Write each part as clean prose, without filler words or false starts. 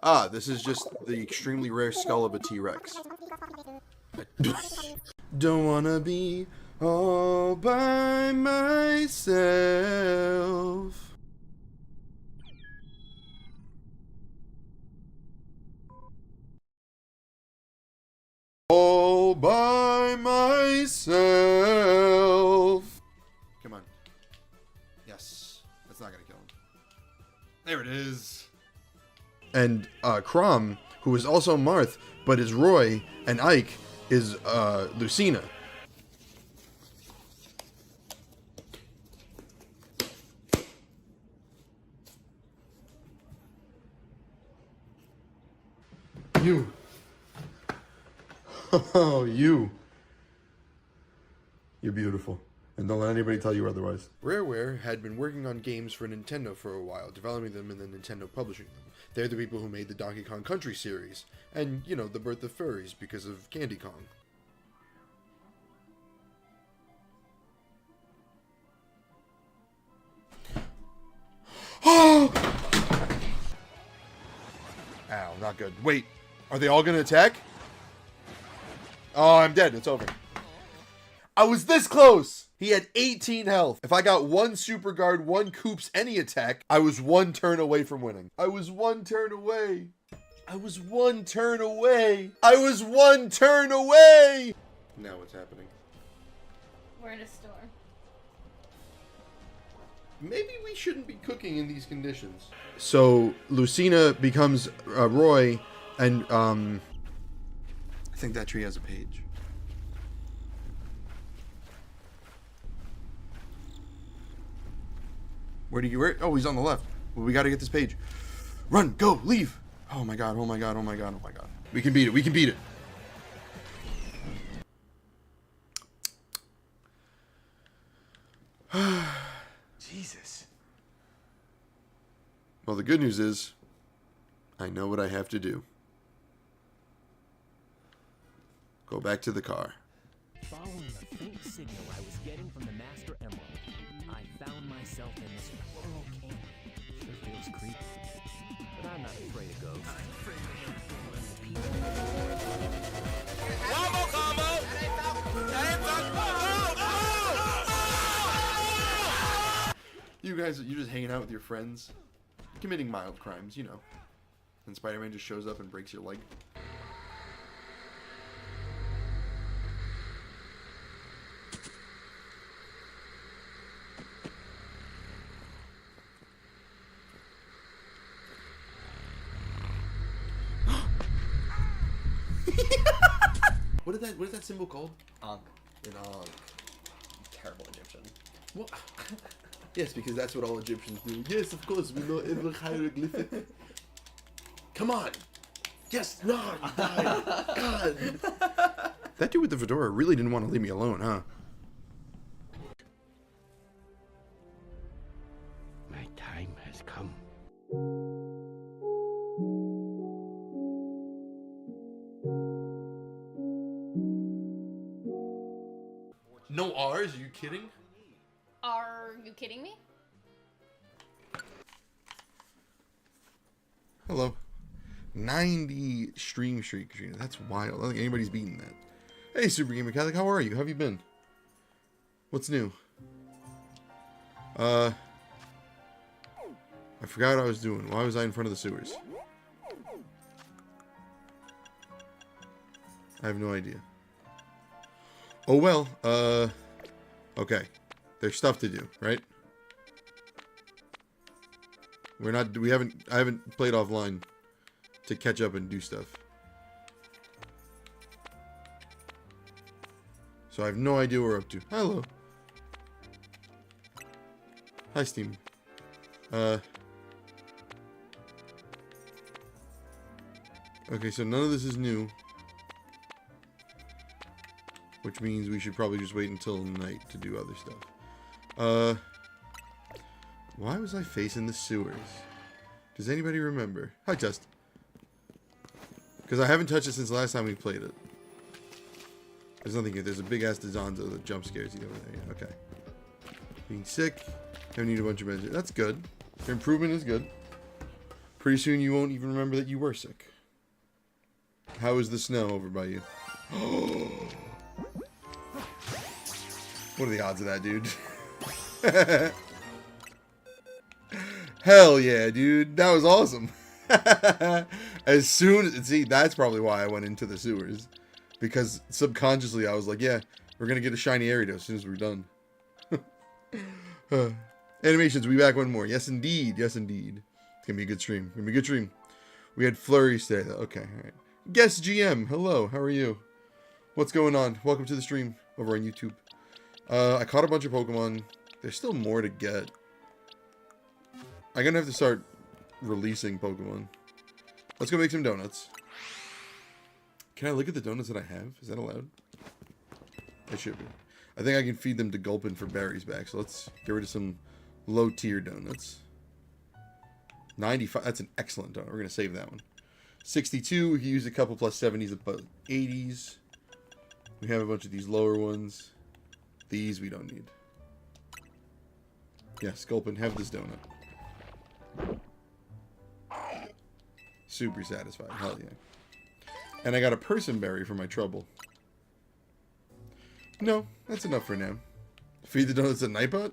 Ah, this is just the extremely rare skull of a T-Rex. Don't wanna be all by myself. All by myself. Come on. Yes. That's not gonna kill him. There it is. And Crom, who is also Marth, but is Roy, and Ike is Lucina. You. Oh, you. You're beautiful. And don't let anybody tell you otherwise. Rareware had been working on games for Nintendo for a while, developing them and then Nintendo publishing them. They're the people who made the Donkey Kong Country series, and, you know, the birth of furries because of Candy Kong. Oh! Ow, not good. Wait, are they all gonna attack? Oh, I'm dead. It's over. I was this close! He had 18 health. If I got one super guard, one Koops, any attack, I was one turn away from winning. I was one turn away. I was one turn away. I was one turn away! Now what's happening? We're in a storm. Maybe we shouldn't be cooking in these conditions. So, Lucina becomes Roy, and, I think that tree has a page. Where do you where? Oh, he's on the left. Well, we gotta get this page. Run, go, leave. Oh my god, oh my god, oh my god, oh my god. We can beat it, we can beat it. Jesus. Well, the good news is, I know what I have to do. Go back to the car. Following the faint signal I was getting from the Master Emerald, I found myself in this coral canyon. Sure feels creepy, but I'm not afraid of ghosts. Wombo combo! You guys, you're just hanging out with your friends, committing mild crimes, you know. And Spider-Man just shows up and breaks your leg. What is that symbol called? Ankh. An Ankh. Terrible Egyptian. What? Yes, because that's what all Egyptians do. Yes, of course, we know every hieroglyphic. Come on! Yes, no! God! That dude with the fedora really didn't want to leave me alone, huh? My time has come. No R's? Are you kidding? Are you kidding me? Hello. 90 stream streak, Geno. That's wild. I don't think anybody's beaten that. Hey, Super Gamer Catholic, how are you? How have you been? What's new? I forgot what I was doing. Why was I in front of the sewers? I have no idea. Oh well, okay. There's stuff to do, right? I haven't played offline to catch up and do stuff. So I have no idea what we're up to. Hello. Hi, Steam. Okay, so none of this is new. Which means we should probably just wait until night to do other stuff. Why was I facing the sewers? Does anybody remember? Hi, Just. Because I haven't touched it since the last time we played it. There's nothing here. There's a big-ass Dazonzo that jump scares you over there. Yeah, okay. Being sick. I need a bunch of meds. That's good. Your improvement is good. Pretty soon you won't even remember that you were sick. How is the snow over by you? What are the odds of that, dude? Hell yeah, dude. That was awesome. As soon as... See, that's probably why I went into the sewers. Because subconsciously I was like, yeah, we're going to get a shiny Ariado as soon as we're done. Animations, we back one more. Yes, indeed. Yes, indeed. It's going to be a good stream. It's going to be a good stream. We had flurries today, though. Okay, all right. Guest GM, hello. How are you? What's going on? Welcome to the stream over on YouTube. I caught a bunch of Pokemon. There's still more to get. I'm going to have to start releasing Pokemon. Let's go make some donuts. Can I look at the donuts that I have? Is that allowed? It should be. I think I can feed them to Gulpin for berries back. So let's get rid of some low-tier donuts. 95. That's an excellent donut. We're going to save that one. 62. We can use a couple plus 70s, about 80s. We have a bunch of these lower ones. These we don't need. Yes, Gulpin, have this donut. Super satisfied. Hell yeah. And I got a person berry for my trouble. No, that's enough for now. Feed the donuts at Nightbot?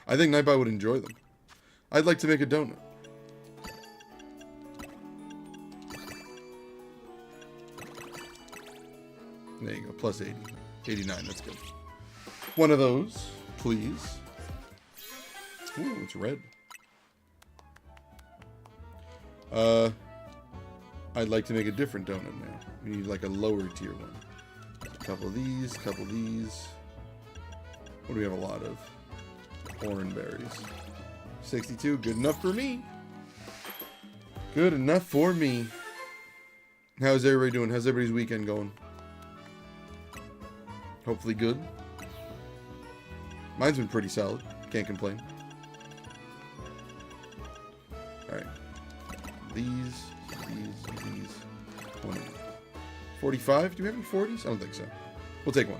I think Nightbot would enjoy them. I'd like to make a donut. There you go, plus 80. 89, that's good. One of those, please. Ooh, it's red. I'd like to make a different donut now. We need like a lower tier one. A couple of these, couple of these. What do we have a lot of? Orange berries. 62, good enough for me. Good enough for me. How's everybody doing? How's everybody's weekend going? Hopefully good. Mine's been pretty solid. Can't complain. Alright. These. 45? Do we have any 40s? I don't think so. We'll take one.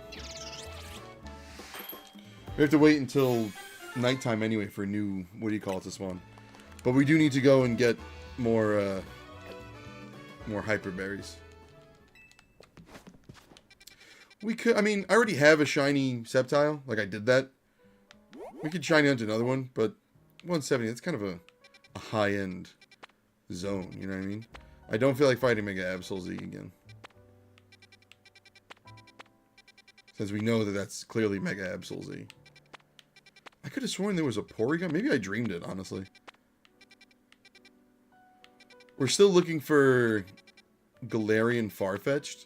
We have to wait until nighttime anyway for a new, what do you call it, this one. But we do need to go and get more hyper berries. We could, I mean, I already have a shiny Sceptile. Like, I did that. We could shiny hunt another one, but 170, that's kind of a high-end zone, you know what I mean? I don't feel like fighting Mega Absol Z again. Since we know that that's clearly Mega Absol Z. I could have sworn there was a Porygon. Maybe I dreamed it, honestly. We're still looking for Galarian Farfetch'd.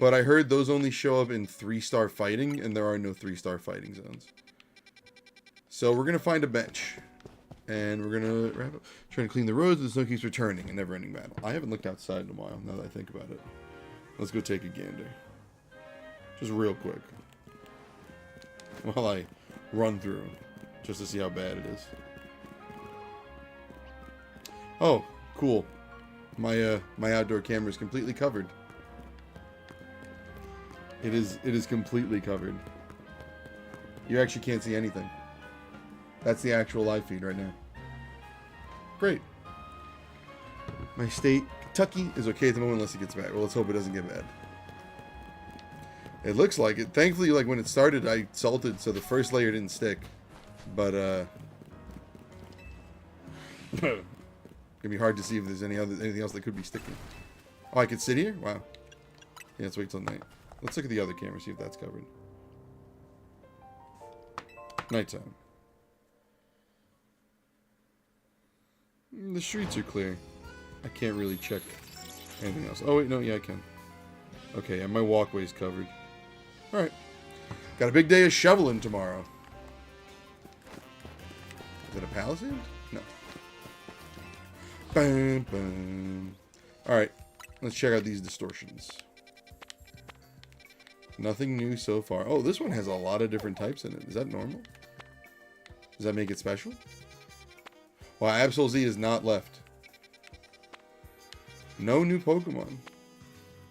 But I heard those only show up in 3-star fighting, and there are no 3-star fighting zones. So we're going to find a bench. And we're going to wrap up. Trying to clean the roads, the snow keeps returning. A never-ending battle. I haven't looked outside in a while, now that I think about it. Let's go take a gander. Just real quick. While I run through. Just to see how bad it is. Oh, cool. My outdoor camera is completely covered. It is completely covered. You actually can't see anything. That's the actual live feed right now. Great. My state, Kentucky, is okay at the moment unless it gets bad. Well, let's hope it doesn't get bad. It looks like it. Thankfully, like when it started, I salted, so the first layer didn't stick. But it's gonna be hard to see if there's anything else that could be sticking. Oh, I could sit here? Wow. Yeah, let's wait till night. Let's look at the other camera, see if that's covered. Nighttime. The streets are clear. I can't really check anything else. Oh, wait, no, yeah, I can. Okay, and my walkway's covered. Alright. Got a big day of shoveling tomorrow. Is it a Palisade? No. Bam, bam. Alright, let's check out these distortions. Nothing new so far. Oh, this one has a lot of different types in it. Is that normal? Does that make it special? Well, Absol Z is not left. No new Pokemon.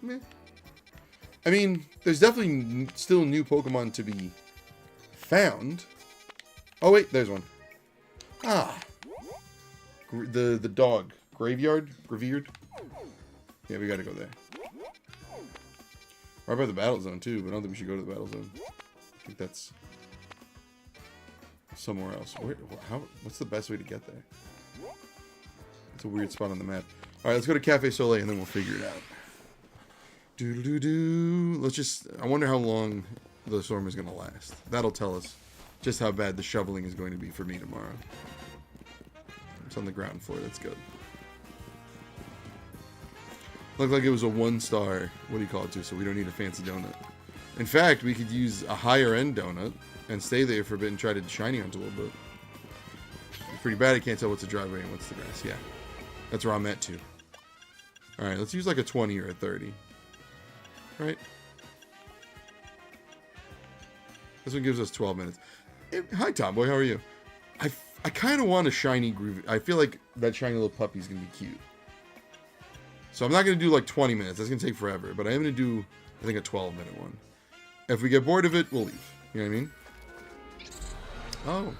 Meh. I mean, there's definitely still new Pokemon to be found. Oh, wait, there's one. Ah. The dog. Graveyard? Graveard? Yeah, we gotta go there. Right by the battle zone, too, but I don't think we should go to the battle zone. I think that's somewhere else. What's the best way to get there? It's a weird spot on the map. Alright, let's go to Cafe Soleil, and then we'll figure it out. Doo-doo-doo-doo. Let's just... I wonder how long the storm is going to last. That'll tell us just how bad the shoveling is going to be for me tomorrow. It's on the ground floor. That's good. Looked like it was a 1-star, what do you call it, too, so we don't need a fancy donut. In fact, we could use a higher-end donut and stay there for a bit and try to shiny hunt a little bit. It's pretty bad. I can't tell what's the driveway and what's the grass. Yeah, that's where I'm at, too. All right, let's use like a 20 or a 30. Right? This one gives us 12 minutes. Hey, hi, Tomboy. How are you? I kind of want a shiny groovy. I feel like that shiny little puppy is going to be cute. So I'm not going to do like 20 minutes. That's going to take forever. But I am going to do, I think, a 12-minute one. If we get bored of it, we'll leave. You know what I mean? Oh.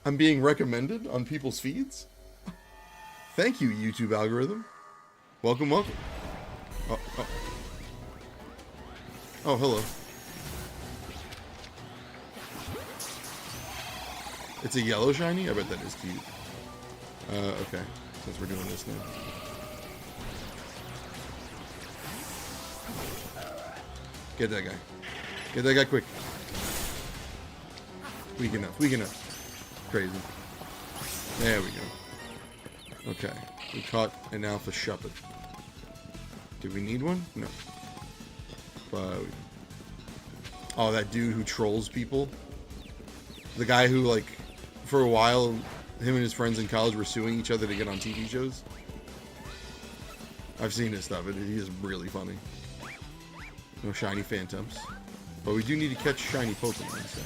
I'm being recommended on people's feeds? Thank you, YouTube algorithm. Welcome, welcome. Oh, oh. Oh, hello. It's a yellow shiny? I bet that is cute. Okay. Since we're doing this now. Get that guy. Get that guy quick. Weak enough. Weak enough. Crazy. There we go. Okay. We caught an alpha shuppet. Do we need one? No. But... oh, that dude who trolls people. The guy who, like, for a while, him and his friends in college were suing each other to get on TV shows. I've seen his stuff. He is really funny. No shiny phantoms. But we do need to catch shiny Pokemon. So.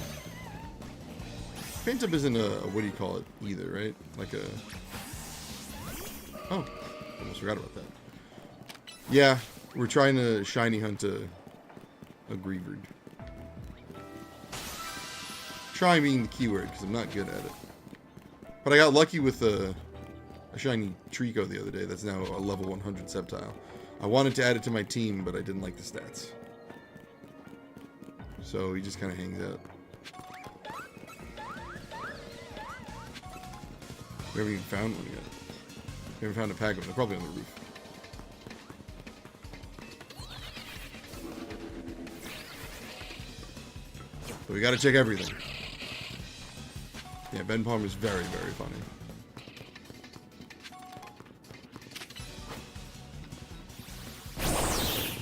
Phantom isn't a, what do you call it, either, right? Like a... oh, almost forgot about that. Yeah, we're trying to shiny hunt a Greavard. Try being the keyword, because I'm not good at it. But I got lucky with a shiny Trico the other day. That's now a level 100 Sceptile. I wanted to add it to my team, but I didn't like the stats. So he just kind of hangs out. We haven't even found one yet. We haven't found a pack of them. They're probably on the roof. But we gotta check everything. Yeah, Ben Palmer's very, very funny.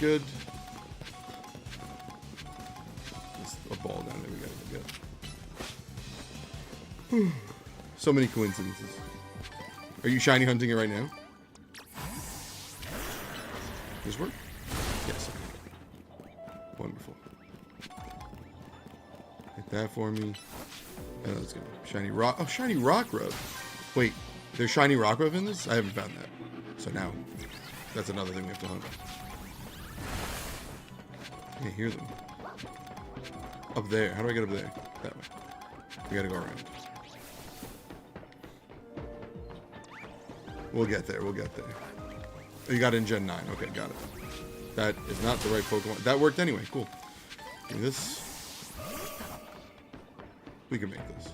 Good. There's a ball down there we gotta go get. So many coincidences. Are you shiny hunting it right now? Does this work? Yes. Wonderful. Hit that for me. And let's go. Shiny rock. Oh, shiny rock rub. Wait, there's shiny rock rub in this? I haven't found that. So now, that's another thing we have to hunt. I can't hear them. Up there. How do I get up there? That way. We gotta go around. We'll get there. We'll get there. Oh, you got it in Gen 9. Okay, got it. That is not the right Pokemon. That worked anyway. Cool. Give me this. We can make this.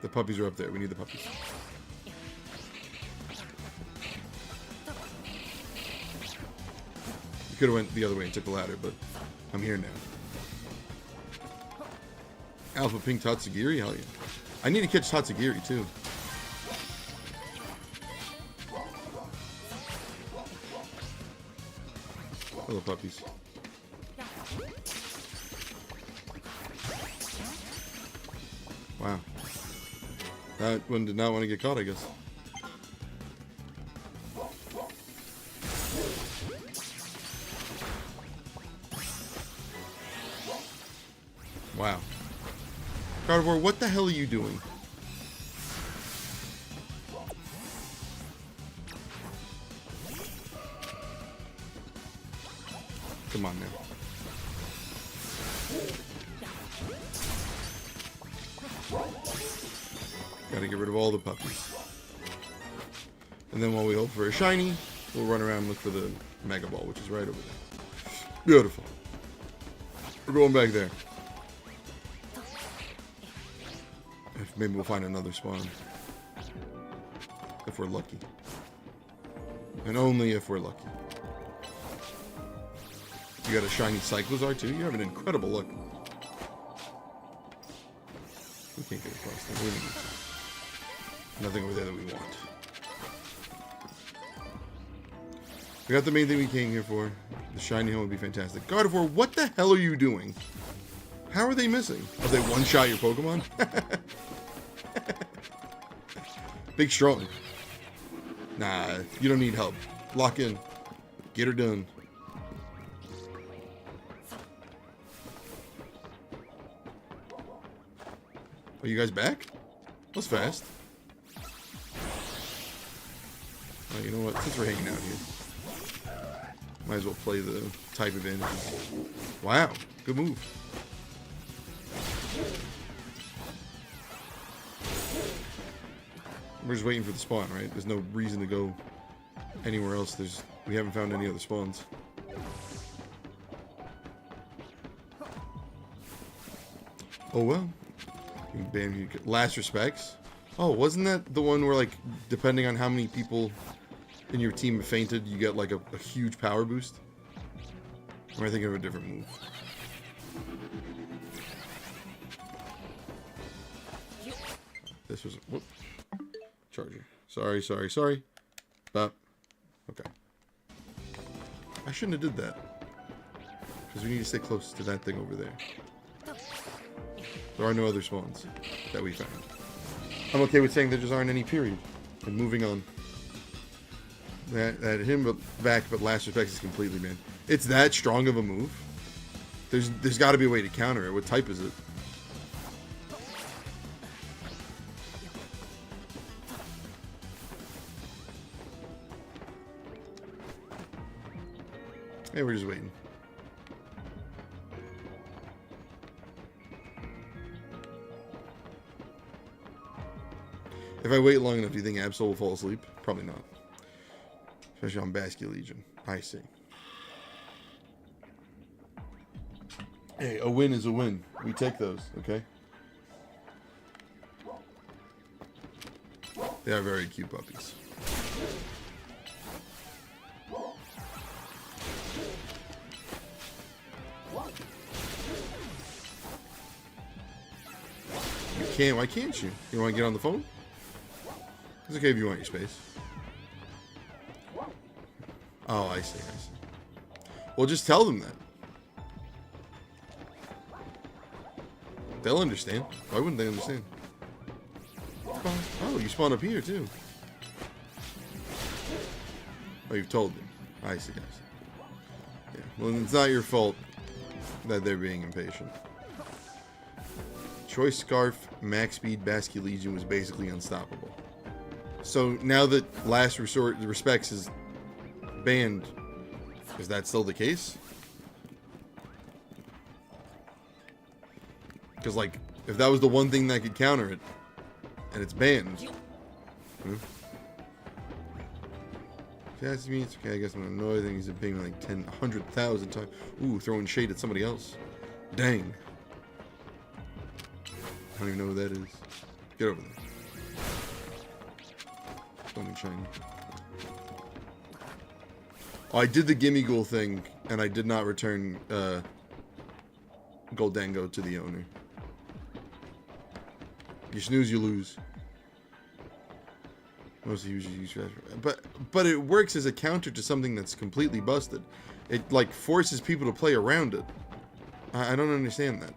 The puppies are up there. We need the puppies. We could have went the other way and took the ladder, but I'm here now. Alpha Pink Tatsugiri? Hell yeah. I need to catch Tatsugiri, too. Hello, puppies. Wow. That one did not want to get caught, I guess. Wow. Carnivore, what the hell are you doing? Come on now. Gotta get rid of all the puppies. And then while we hope for a shiny, we'll run around and look for the Mega Ball, which is right over there. Beautiful. We're going back there. Maybe we'll find another spawn. If we're lucky. And only if we're lucky. You got a shiny Cyclozar too? You're having incredible luck. We can't get across there. We need nothing over there that we want. We got the main thing we came here for. The shiny home would be fantastic. God of War, what the hell are you doing? How are they missing? Have they one-shot your Pokemon? Big strong. Nah, you don't need help. Lock in. Get her done. Are you guys back? That was fast. Oh, you know what? Since we're hanging out here, might as well play the type advantage. Wow, good move. We're just waiting for the spawn, right? There's no reason to go anywhere else. We haven't found any other spawns. Oh well. Bam, last respects. Oh, wasn't that the one where, like, depending on how many people in your team have fainted, you get like a huge power boost? Or am I thinking of a different move? This was whoop. Charger. Sorry. Stop. Okay. I shouldn't have did that. Because we need to stay close to that thing over there. There are no other spawns that we found. I'm okay with saying there just aren't any, period. And moving on. That him back, but last respects is completely banned. It's that strong of a move. There's got to be a way to counter it. What type is it? Hey, we're just waiting. If I wait long enough, do you think Absol will fall asleep? Probably not. Especially on Basque Legion. I see. Hey, a win is a win. We take those, okay? They are very cute puppies. You can't. Why can't you? You want to get on the phone? It's okay if you want your space. Oh, I see. Well, just tell them that. They'll understand. Why wouldn't they understand? Oh, you spawn up here, too. Oh, you've told them. I see. Yeah. Well, it's not your fault that they're being impatient. Choice Scarf, Max Speed, Basque Legion was basically unstoppable. So now that Last Resort Respects is banned, is that still the case? Because, like, if that was the one thing that could counter it, and it's banned. That's me. It's okay. I guess I'm annoyed. I think he's been paying like 100,000 times. Ooh, throwing shade at somebody else. Dang. I don't even know who that is. Get over there. Stunning shiny. Oh, I did the Gimme Ghoul thing, and I did not return Goldango to the owner. You snooze, you lose. Mostly usually use but it works as a counter to something that's completely busted. It like forces people to play around it. I don't understand that.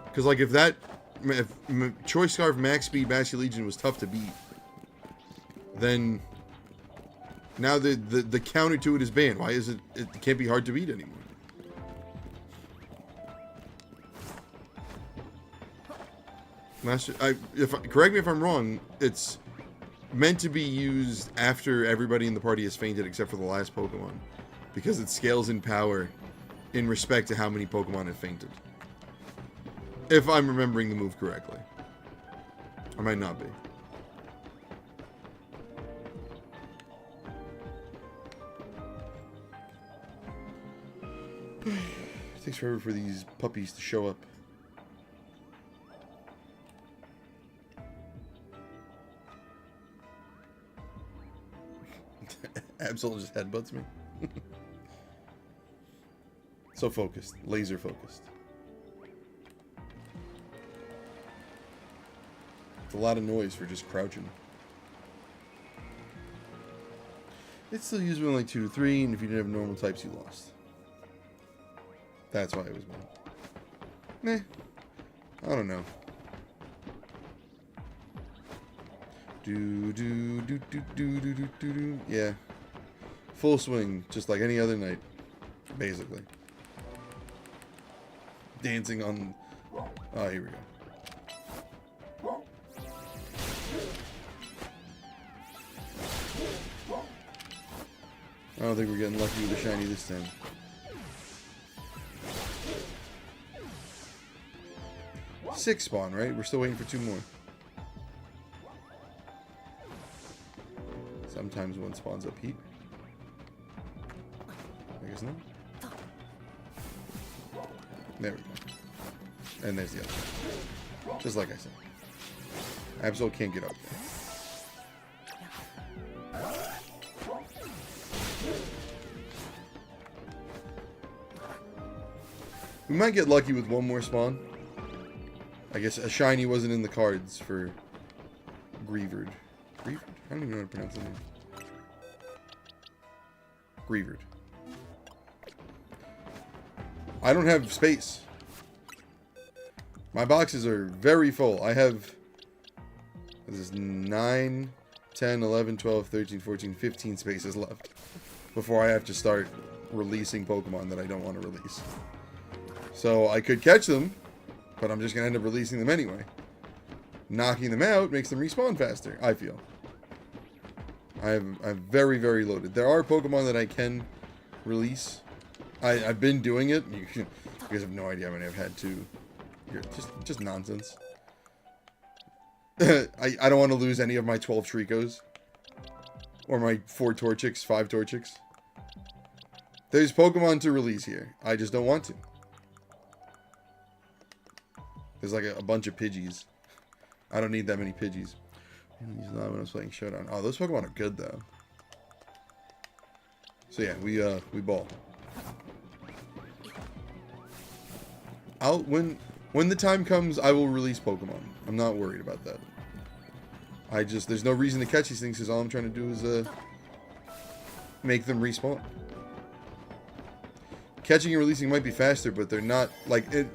Because like if Choice Scarf, Max Speed, Basque Legion was tough to beat, then now the counter to it is banned. Why is it? It can't be hard to beat anymore. Correct me if I'm wrong. It's meant to be used after everybody in the party has fainted except for the last Pokemon, because it scales in power in respect to how many Pokemon have fainted. If I'm remembering the move correctly. I might not be. It takes forever for these puppies to show up. Absol just headbutts me. So focused. Laser focused. It's a lot of noise for just crouching. It's still usable in like 2 to 3, and if you didn't have normal types, you lost. That's why it was bad. Meh. I don't know. Do. Yeah. Full swing, just like any other night. Basically. Dancing on... Oh, here we go. I don't think we're getting lucky with the shiny this time. Six spawn, right? We're still waiting for 2 more. Sometimes one spawns up heat. I guess not. There we go. And there's the other one. Just like I said. Absol can't get up there. We might get lucky with 1 more spawn. I guess a shiny wasn't in the cards for Greavard. Greavard? I don't even know how to pronounce the name. Greavard. I don't have space. My boxes are very full. I have... This is 9, 10, 11, 12, 13, 14, 15 spaces left. Before I have to start releasing Pokemon that I don't want to release. So I could catch them, but I'm just going to end up releasing them anyway. Knocking them out makes them respawn faster, I feel. I'm very, very loaded. There are Pokemon that I can release. I've been doing it. You guys have no idea how many I've had to. Just nonsense. I don't want to lose any of my 12 Tricos. Or my 4 Torchics, 5 Torchics. There's Pokemon to release here. I just don't want to. There's like a bunch of Pidgeys. I don't need that many Pidgeys. He's not when I was playing Showdown. Oh, those Pokemon are good though. So yeah, we ball. When the time comes, I will release Pokemon. I'm not worried about that. There's no reason to catch these things because all I'm trying to do is make them respawn. Catching and releasing might be faster, but they're not like it.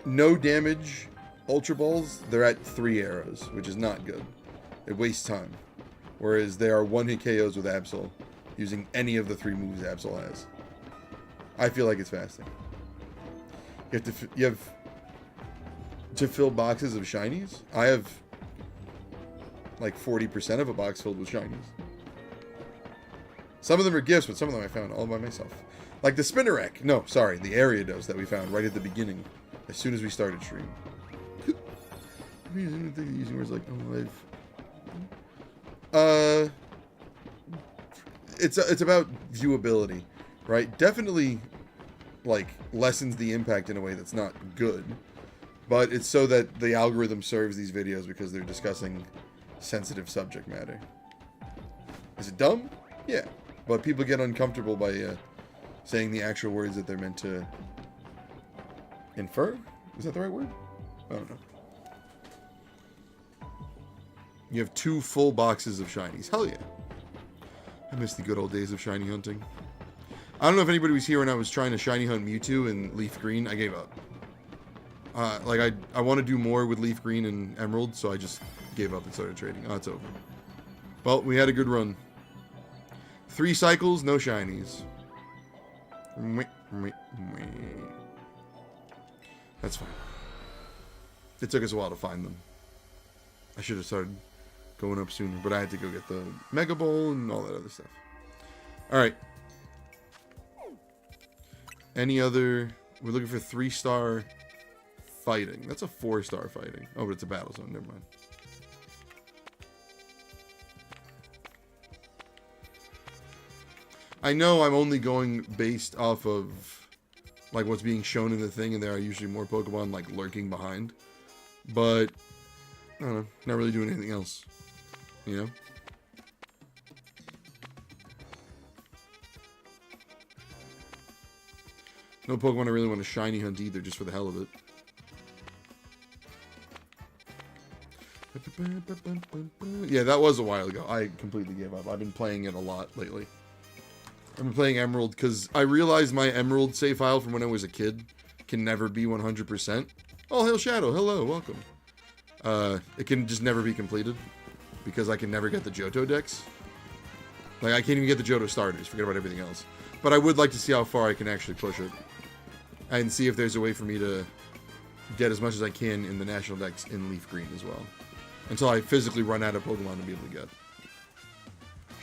No damage Ultra Balls, they're at 3 arrows, which is not good. It wastes time. Whereas they are 1-hit KOs with Absol, using any of the 3 moves Absol has. I feel like it's faster. You have to fill boxes of shinies. I have like 40% of a box filled with shinies. Some of them are gifts, but some of them I found all by myself. Like the Spinnerack. No, sorry, the Ariados that we found right at the beginning. As soon as we started stream. Using words like alive. It's about viewability, right? Definitely like lessens the impact in a way that's not good. But it's so that the algorithm serves these videos because they're discussing sensitive subject matter. Is it dumb? Yeah. But people get uncomfortable by saying the actual words that they're meant to infer? Is that the right word? I don't know. You have 2 full boxes of shinies. Hell yeah. I miss the good old days of shiny hunting. I don't know if anybody was here when I was trying to shiny hunt Mewtwo in Leaf Green. I gave up. Like, I want to do more with Leaf Green and Emerald, so I just gave up and started trading. Oh, it's over. Well, we had a good run. 3 cycles, no shinies. That's fine. It took us a while to find them. I should have started going up sooner, but I had to go get the Mega Bowl and all that other stuff. Alright. Any other... We're looking for 3-star fighting. That's a 4-star fighting. Oh, but it's a battle zone. Never mind. I know I'm only going based off of like what's being shown in the thing, and there are usually more Pokemon like lurking behind. But I don't know, not really doing anything else, you know. No Pokemon I really want to shiny hunt either, just for the hell of it. Yeah, that was a while ago. I completely gave up. I've been playing it a lot lately. I've been playing Emerald because I realized my Emerald save file from when I was a kid can never be 100%. Oh, Hail Shadow. Hello. Welcome. It can just never be completed because I can never get the Johto decks. Like, I can't even get the Johto starters. Forget about everything else. But I would like to see how far I can actually push it. And see if there's a way for me to get as much as I can in the national decks in Leaf Green as well. Until I physically run out of Pokemon to be able to get.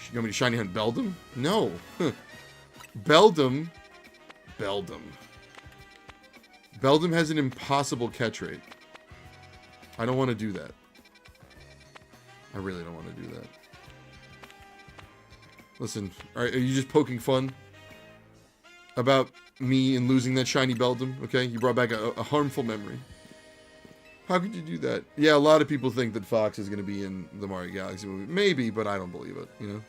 You want me to shiny hunt Beldum? No. Beldum has an impossible catch rate. I don't want to do that. I really don't want to do that. Listen, are you just poking fun about me and losing that shiny Beldum? Okay, you brought back a harmful memory. How could you do that? Yeah, a lot of people think that Fox is going to be in the Mario Galaxy movie. Maybe, but I don't believe it, you know?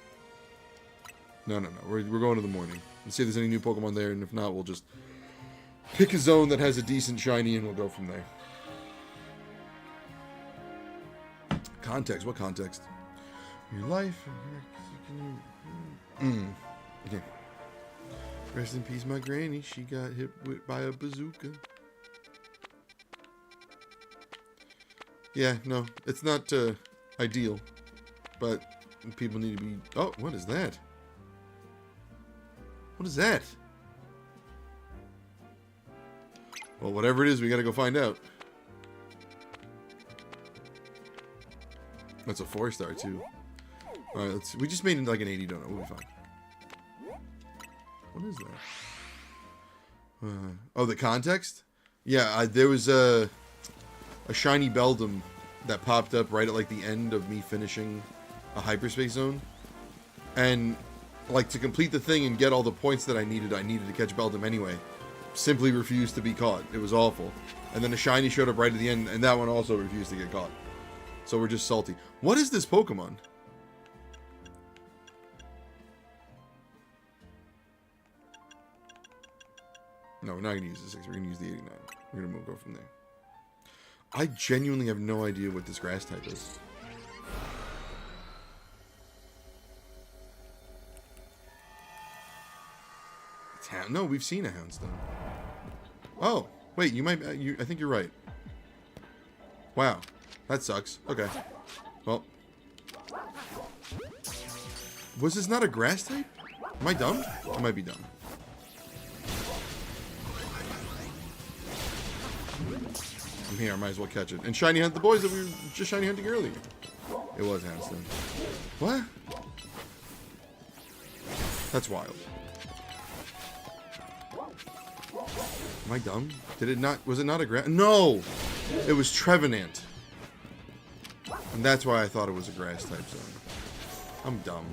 No. We're going to the morning. Let's see if there's any new Pokemon there, and if not, we'll just pick a zone that has a decent shiny, and we'll go from there. Context? What context? Your life. Okay. Rest in peace, my granny. She got hit by a bazooka. Yeah, no, it's not ideal, but people need to be... Oh, what is that? What is that? Well, whatever it is, we gotta go find out. That's a 4-star, too. Alright, let's... We just made it like an 80 donut. We'll be fine. What is that? Oh, the context? Yeah, there was a shiny Beldum that popped up right at like the end of me finishing a hyperspace zone, and like to complete the thing and get all the points that I needed to catch Beldum anyway. Simply refused to be caught. It was awful. And then a shiny showed up right at the end, and that one also refused to get caught. So we're just salty. What is this Pokemon? No, we're not going to use the 6. We're going to use the 89. We're going to go from there. I genuinely have no idea what this grass type is. No, we've seen a Houndstone. Oh, wait, you might... I think you're right. Wow, that sucks. Okay. Well. Was this not a grass type? Am I dumb? I might be dumb. I'm here, I might as well catch it. And shiny hunt the boys that we were just shiny hunting earlier. It was Houndstone. What? That's wild. Am I dumb? Did it not... Was it not a grass... No! It was Trevenant. And that's why I thought it was a grass type zone. I'm dumb.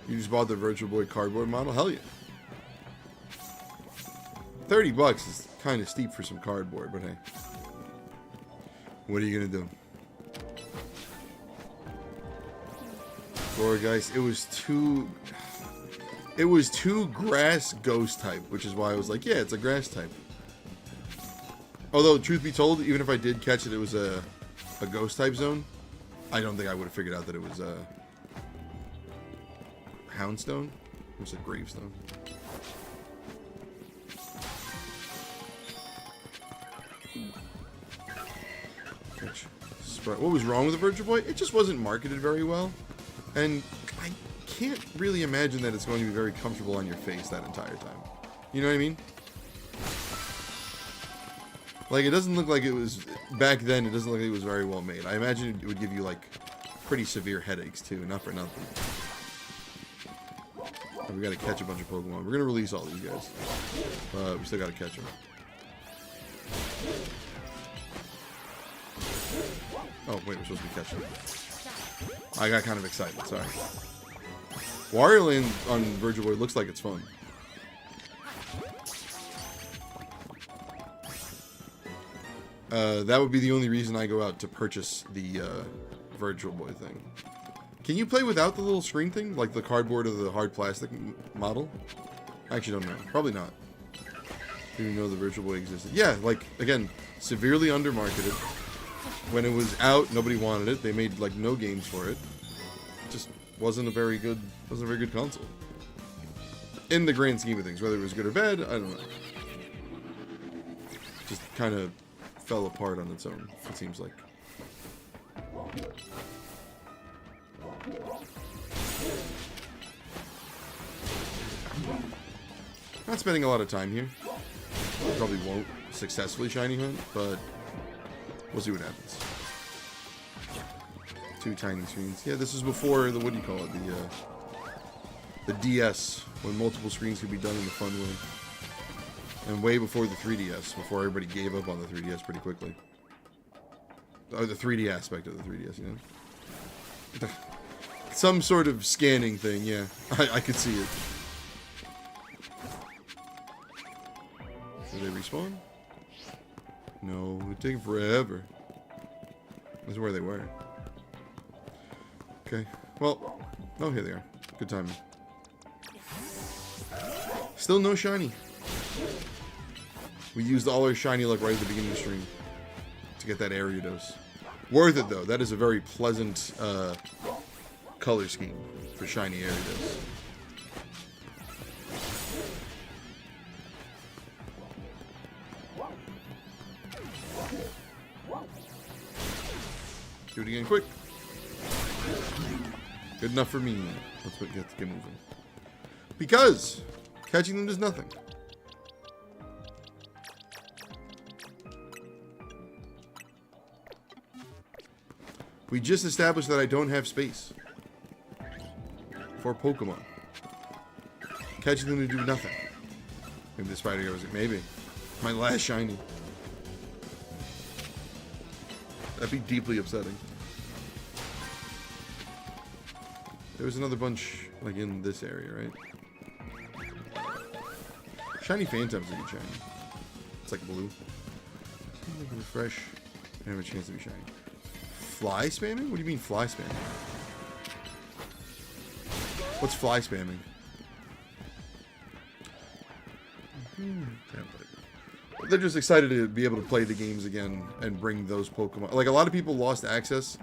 You just bought the Virtual Boy cardboard model? Hell yeah. $30 is kind of steep for some cardboard, but hey. What are you gonna do? Gourgeist, it was too grass ghost type, which is why I was like, yeah, it's a grass type. Although, truth be told, even if I did catch it, it was a ghost type zone, I don't think I would have figured out that it was a Houndstone. It was a Gravestone. What was wrong with the Virtual Boy? It just wasn't marketed very well. And I can't really imagine that it's going to be very comfortable on your face that entire time. You know what I mean? Like, it doesn't look like it was... Back then, it doesn't look like it was very well made. I imagine it would give you, like, pretty severe headaches, too. Not for nothing. We gotta catch a bunch of Pokemon. We're gonna release all these guys. We still gotta catch them. Oh, wait, we're supposed to be catching them. I got kind of excited, sorry. Wario Land on Virtual Boy looks like it's fun. That would be the only reason I go out to purchase the Virtual Boy thing. Can you play without the little screen thing? Like the cardboard or the hard plastic model? I actually don't know. Probably not. Didn't even know the Virtual Boy existed. Yeah, like, again, severely undermarketed. When it was out, nobody wanted it. They made, like, no games for it. Just wasn't a very good console. In the grand scheme of things. Whether it was good or bad, I don't know. Just kind of fell apart on its own, it seems like. Not spending a lot of time here. Probably won't successfully shiny hunt, but we'll see what happens. 2 tiny screens. Yeah, this is before the, what do you call it? The DS, when multiple screens could be done in a fun way. And way before the 3DS, before everybody gave up on the 3DS pretty quickly. Or the 3D aspect of the 3DS, you know? Some sort of scanning thing, yeah. I could see it. Do they respawn? No, it's taking forever. This is where they were. Okay, well, oh, here they are. Good timing. Still no shiny. We used all our shiny luck right at the beginning of the stream to get that area dose. Worth it, though. That is a very pleasant color scheme for shiny area dose. Do it again quick. Good enough for me. Let's get moving. Because catching them does nothing. We just established that I don't have space for Pokemon. Catching them to do nothing. Maybe the spider goes, maybe. My last shiny. That'd be deeply upsetting. There was another bunch, like, in this area, right? Shiny Phantom's a good shiny. It's like blue. Refresh. I have a chance to be shiny. Fly spamming? What do you mean fly spamming? What's fly spamming? They're just excited to be able to play the games again and bring those Pokemon. Like, a lot of people lost access.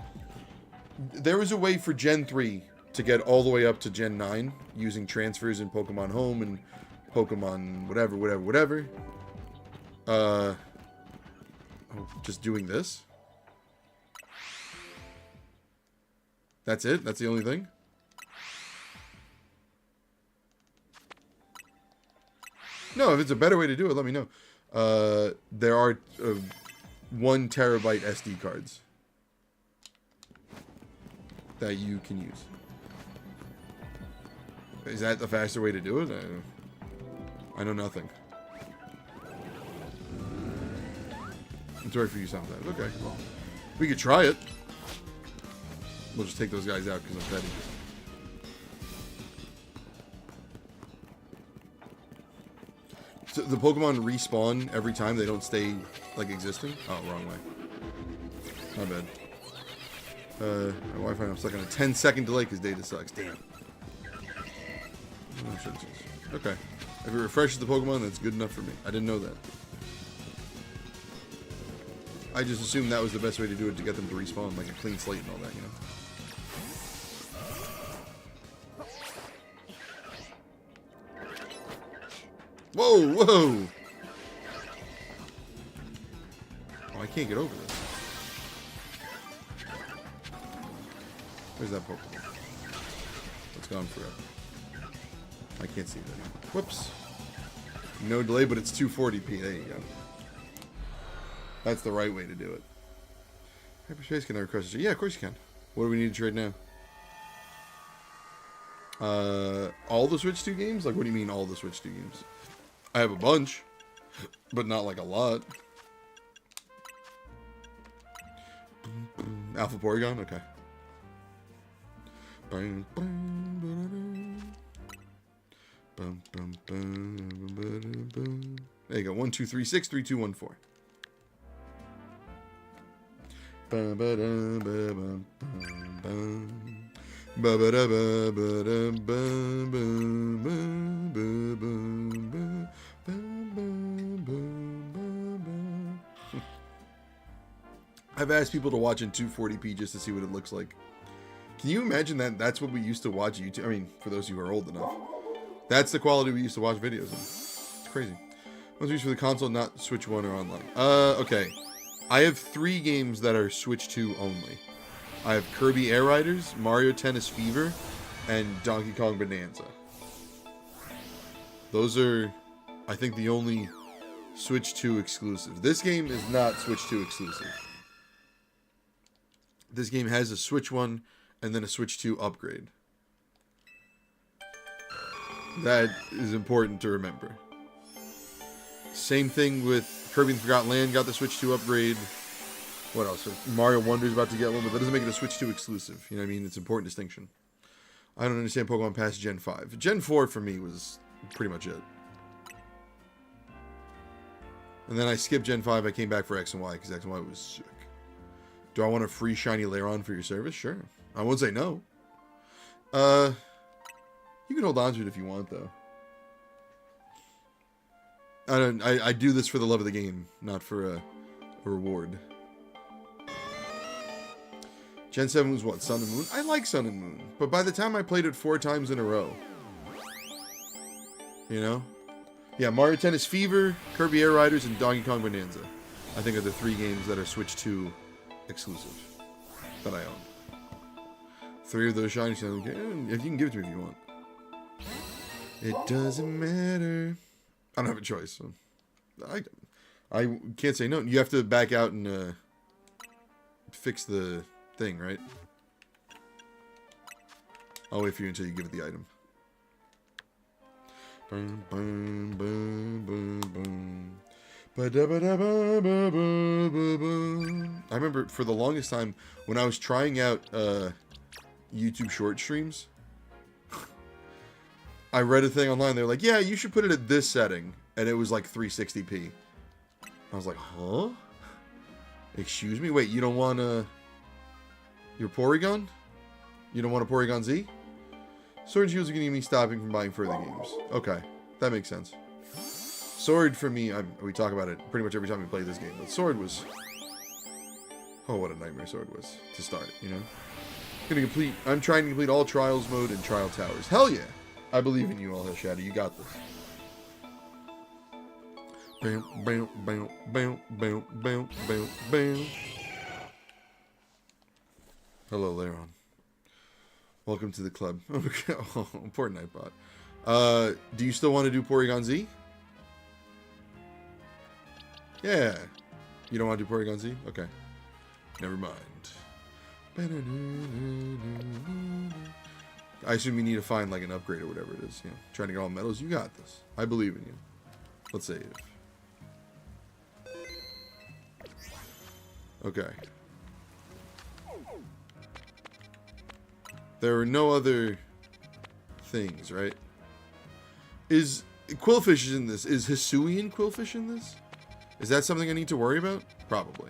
There was a way for Gen 3 to get all the way up to Gen 9 using transfers in Pokemon Home and Pokemon whatever. Just doing this? That's it? That's the only thing? No, if it's a better way to do it, let me know. There are 1 terabyte SD cards that you can use. Is that the faster way to do it? I know nothing. I'm sorry for you sometimes. Okay, well, we could try it. We'll just take those guys out because I'm petty. So the Pokemon respawn every time, they don't stay, like, existing? Oh, wrong way. My bad. My Wi-Fi, I'm stuck on a 10-second delay because data sucks. Damn. Oh, okay. If it refreshes the Pokemon, that's good enough for me. I didn't know that. I just assumed that was the best way to do it, to get them to respawn, like a clean slate and all that, you know? Whoa, whoa! Oh, I can't get over this. Where's that Pokemon? It's gone forever. I can't see that. Whoops. No delay, but it's 240p. There you go. That's the right way to do it. Hyperspace, can I request a... Yeah, of course you can. What do we need to trade now? All the Switch 2 games? Like, what do you mean all the Switch 2 games? I have a bunch, but not like a lot. Alpha Porygon? Okay. There you go. 1, 2, 3, 6, 3, 2, 1, 4. I've asked people to watch in 240p just to see what it looks like. Can you imagine that? That's what we used to watch YouTube. I mean, for those who are old enough, that's the quality we used to watch videos in. It's crazy. Most used for the console, not Switch 1 or online. Okay. I have 3 games that are Switch 2 only. I have Kirby Air Riders, Mario Tennis Fever, and Donkey Kong Bonanza. Those are, I think, the only Switch 2 exclusives. This game is not Switch 2 exclusive. This game has a Switch 1 and then a Switch 2 upgrade. That is important to remember. Same thing with Kirby and the Forgotten Land, got the Switch 2 upgrade. What else? Mario Wonder's about to get one, but that doesn't make it a Switch 2 exclusive. You know what I mean? It's an important distinction. I don't understand Pokemon past Gen 5. Gen 4 for me was pretty much it. And then I skipped Gen 5, I came back for X and Y, because X and Y was sick. Do I want a free shiny Lairon for your service? Sure. I won't say no. You can hold on to it if you want, though. I do this for the love of the game, not for a reward. Gen 7 was what? Sun and Moon? I like Sun and Moon, but by the time I played it 4 times in a row, you know? Yeah, Mario Tennis Fever, Kirby Air Riders, and Donkey Kong Bonanza, I think, are the 3 games that are Switch 2 exclusive that I own. 3 of those shiny if you can give it to me if you want. It doesn't matter. I don't have a choice. So I can't say no. You have to back out and fix the thing, right? I'll wait for you until you give it the item. Boom, boom, boom, boom, boom. I remember for the longest time when I was trying out YouTube short streams, I read a thing online. They were like, yeah, you should put it at this setting. And it was like 360p. I was like, huh? Excuse me? Wait, you don't want your Porygon? You don't want a Porygon Z? Sword and Shields are going to be stopping from buying further games. Okay, that makes sense. Sword, for me, we talk about it pretty much every time we play this game. But Sword was... Oh, what a nightmare Sword was to start, you know? I'm trying to complete all Trials mode and Trial Towers. Hell yeah! I believe in you, OddHour Shadow. You got this. Bam, bam, bam, bam, bam, bam, bam, bam. Hello, Lairon. Welcome to the club. Oh, poor Nightbot. Do you still want to do Porygon Z? Yeah. You don't want to do Porygon Z? Okay. Never mind. I assume you need to find like an upgrade or whatever it is. Yeah. Trying to get all medals. You got this. I believe in you. Let's save. Okay. There are no other things, right? Is Quillfish in this? Is Hisuian Quillfish in this? Is that something I need to worry about? Probably.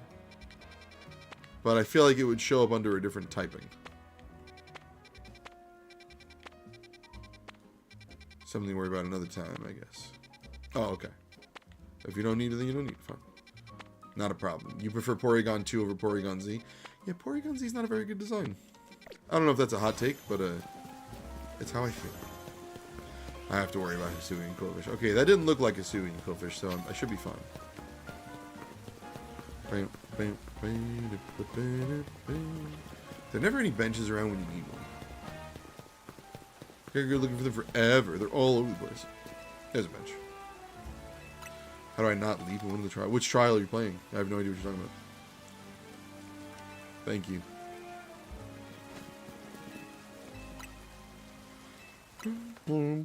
But I feel like it would show up under a different typing. Something to worry about another time, I guess. Oh, okay. If you don't need it, then you don't need it. Fine. Not a problem. You prefer Porygon 2 over Porygon Z? Yeah, Porygon Z is not a very good design. I don't know if that's a hot take, but it's how I feel. I have to worry about Hisuian Quillfish. Okay, that didn't look like Hisuian Quillfish, so I should be fine. There are never any benches around when you need one. You're looking for them forever. They're all over the place. There's a bench. How do I not leap in one of the trials? Which trial are you playing? I have no idea what you're talking about. Thank you. Only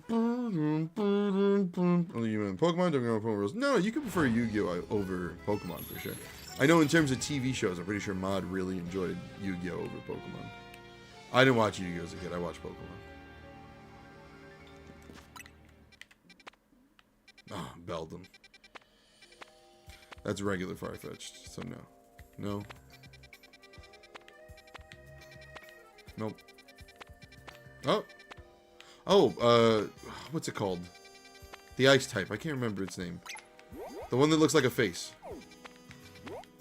you and Pokemon, don't go Pokemon rules. No, you could prefer Yu-Gi-Oh! Over Pokemon for sure. I know in terms of TV shows, I'm pretty sure Mod really enjoyed Yu-Gi-Oh! Over Pokemon. I didn't watch Yu-Gi-Oh! As a kid, I watched Pokemon. Oh, Beldum. That's regular Farfetch'd, so no. No. Oh. Oh, what's it called? The ice type. I can't remember its name. The one that looks like a face.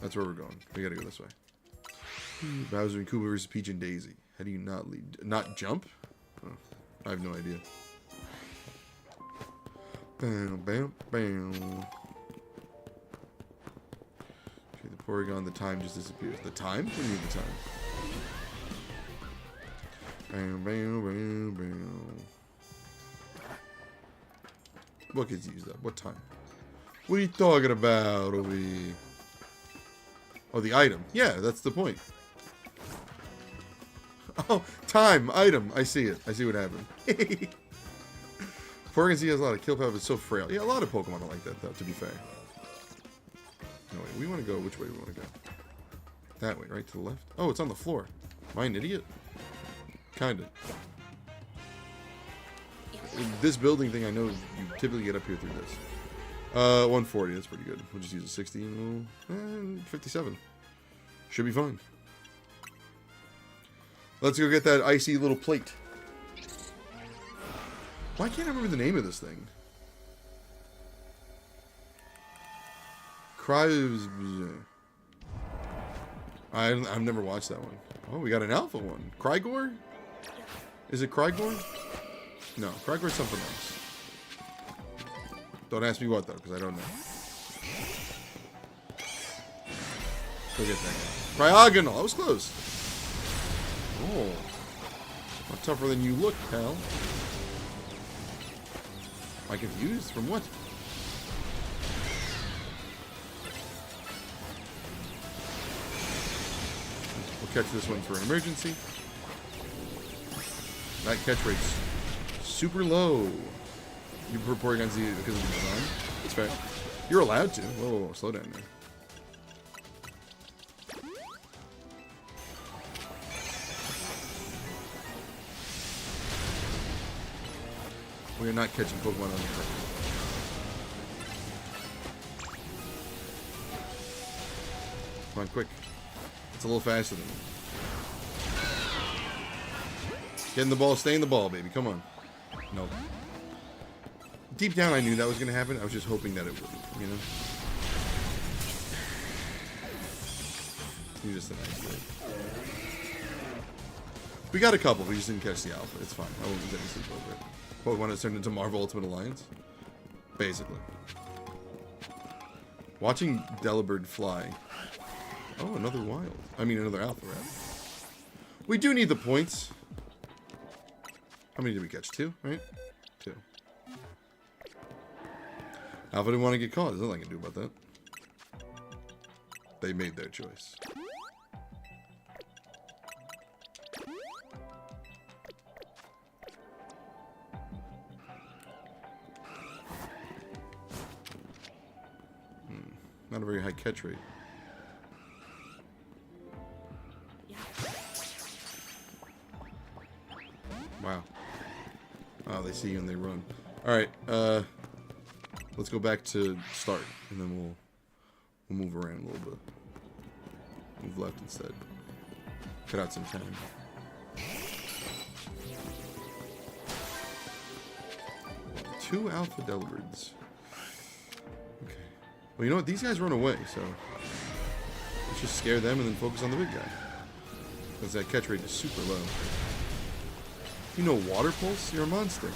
That's where we're going. We gotta go this way. Bowser and Koopa versus Peach and Daisy. How do you not lead? Not jump? Oh, I have no idea. Bam, bam, bam. Okay, the Porygon, the time just disappears. The time? What do you mean the time? Bam, bam, bam, bam. What gets used up? What time? What are you talking about, Obi? Oh, the item. Yeah, that's the point. Oh, time, item. I see it. I see what happened. Porygon Z has a lot of kill power, but it's so frail. Yeah, a lot of Pokemon are like that, though, to be fair. No, wait, we want to go... Which way do we want to go? That way, right? To the left? Oh, it's on the floor. Am I an idiot? Kinda. This building thing, I know you typically get up here through this. 140, that's pretty good. We'll just use a 60 and 57. Should be fine. Let's go get that icy little plate. Why can't I remember the name of this thing? I've never watched that one. Oh, we got an alpha one. Krygor? Is it Krygor? No, Krygor's something else. Don't ask me what, though, because I don't know. Go get that guy. Cryogonal. I was close. Oh. Not tougher than you look, pal. Am I confused? From what? We'll catch this one for an emergency. That catch rate's super low. You prefer Porygon Z because of the design? That's fair. You're allowed to. Whoa, whoa, whoa, slow down there. We are not catching Pokemon on the track. Come on, quick. It's a little faster than me. Get in the ball, stay in the ball, baby. Come on. Nope. Deep down, I knew that was going to happen. I was just hoping that it wouldn't, you know? You're just an accident. We got a couple. We just didn't catch the alpha. It's fine. I won't get any sleep over it. Pokemon has turned into Marvel Ultimate Alliance. Basically. Watching Delibird fly. Oh, another wild. I mean, another alpha, rather. We do need the points. How many did we catch? 2, right? 2. Alpha didn't want to get caught. There's nothing I can do about that. They made their choice. Not a very high catch rate. Wow. Oh, they see you and they run. Alright, let's go back to start, and then we'll move around a little bit. Move left instead. Cut out some time. Two alpha Delibirds. Okay. Well, you know what? These guys run away, so let's just scare them and then focus on the big guy. Because that catch rate is super low. You know Water Pulse? You're a monster.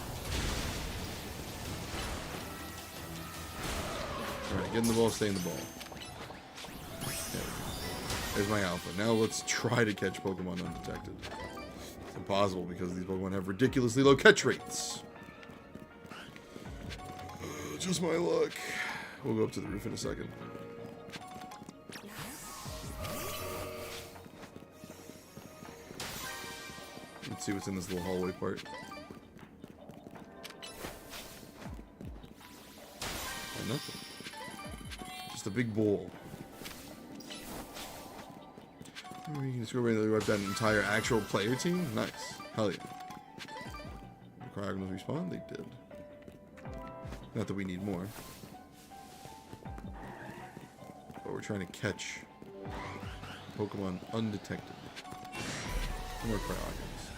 Alright, get in the ball, stay in the ball. There's my alpha. Now let's try to catch Pokemon undetected. It's impossible because these Pokemon have ridiculously low catch rates. Just my luck. We'll go up to the roof in a second. Let's see what's in this little hallway part. Oh, nothing. Just a big bowl. You can discover whether you wiped out an entire actual player team? Nice. Hell yeah. The Cryogonals respawn? They did. Not that we need more. But we're trying to catch Pokemon undetected. More Cryogonals.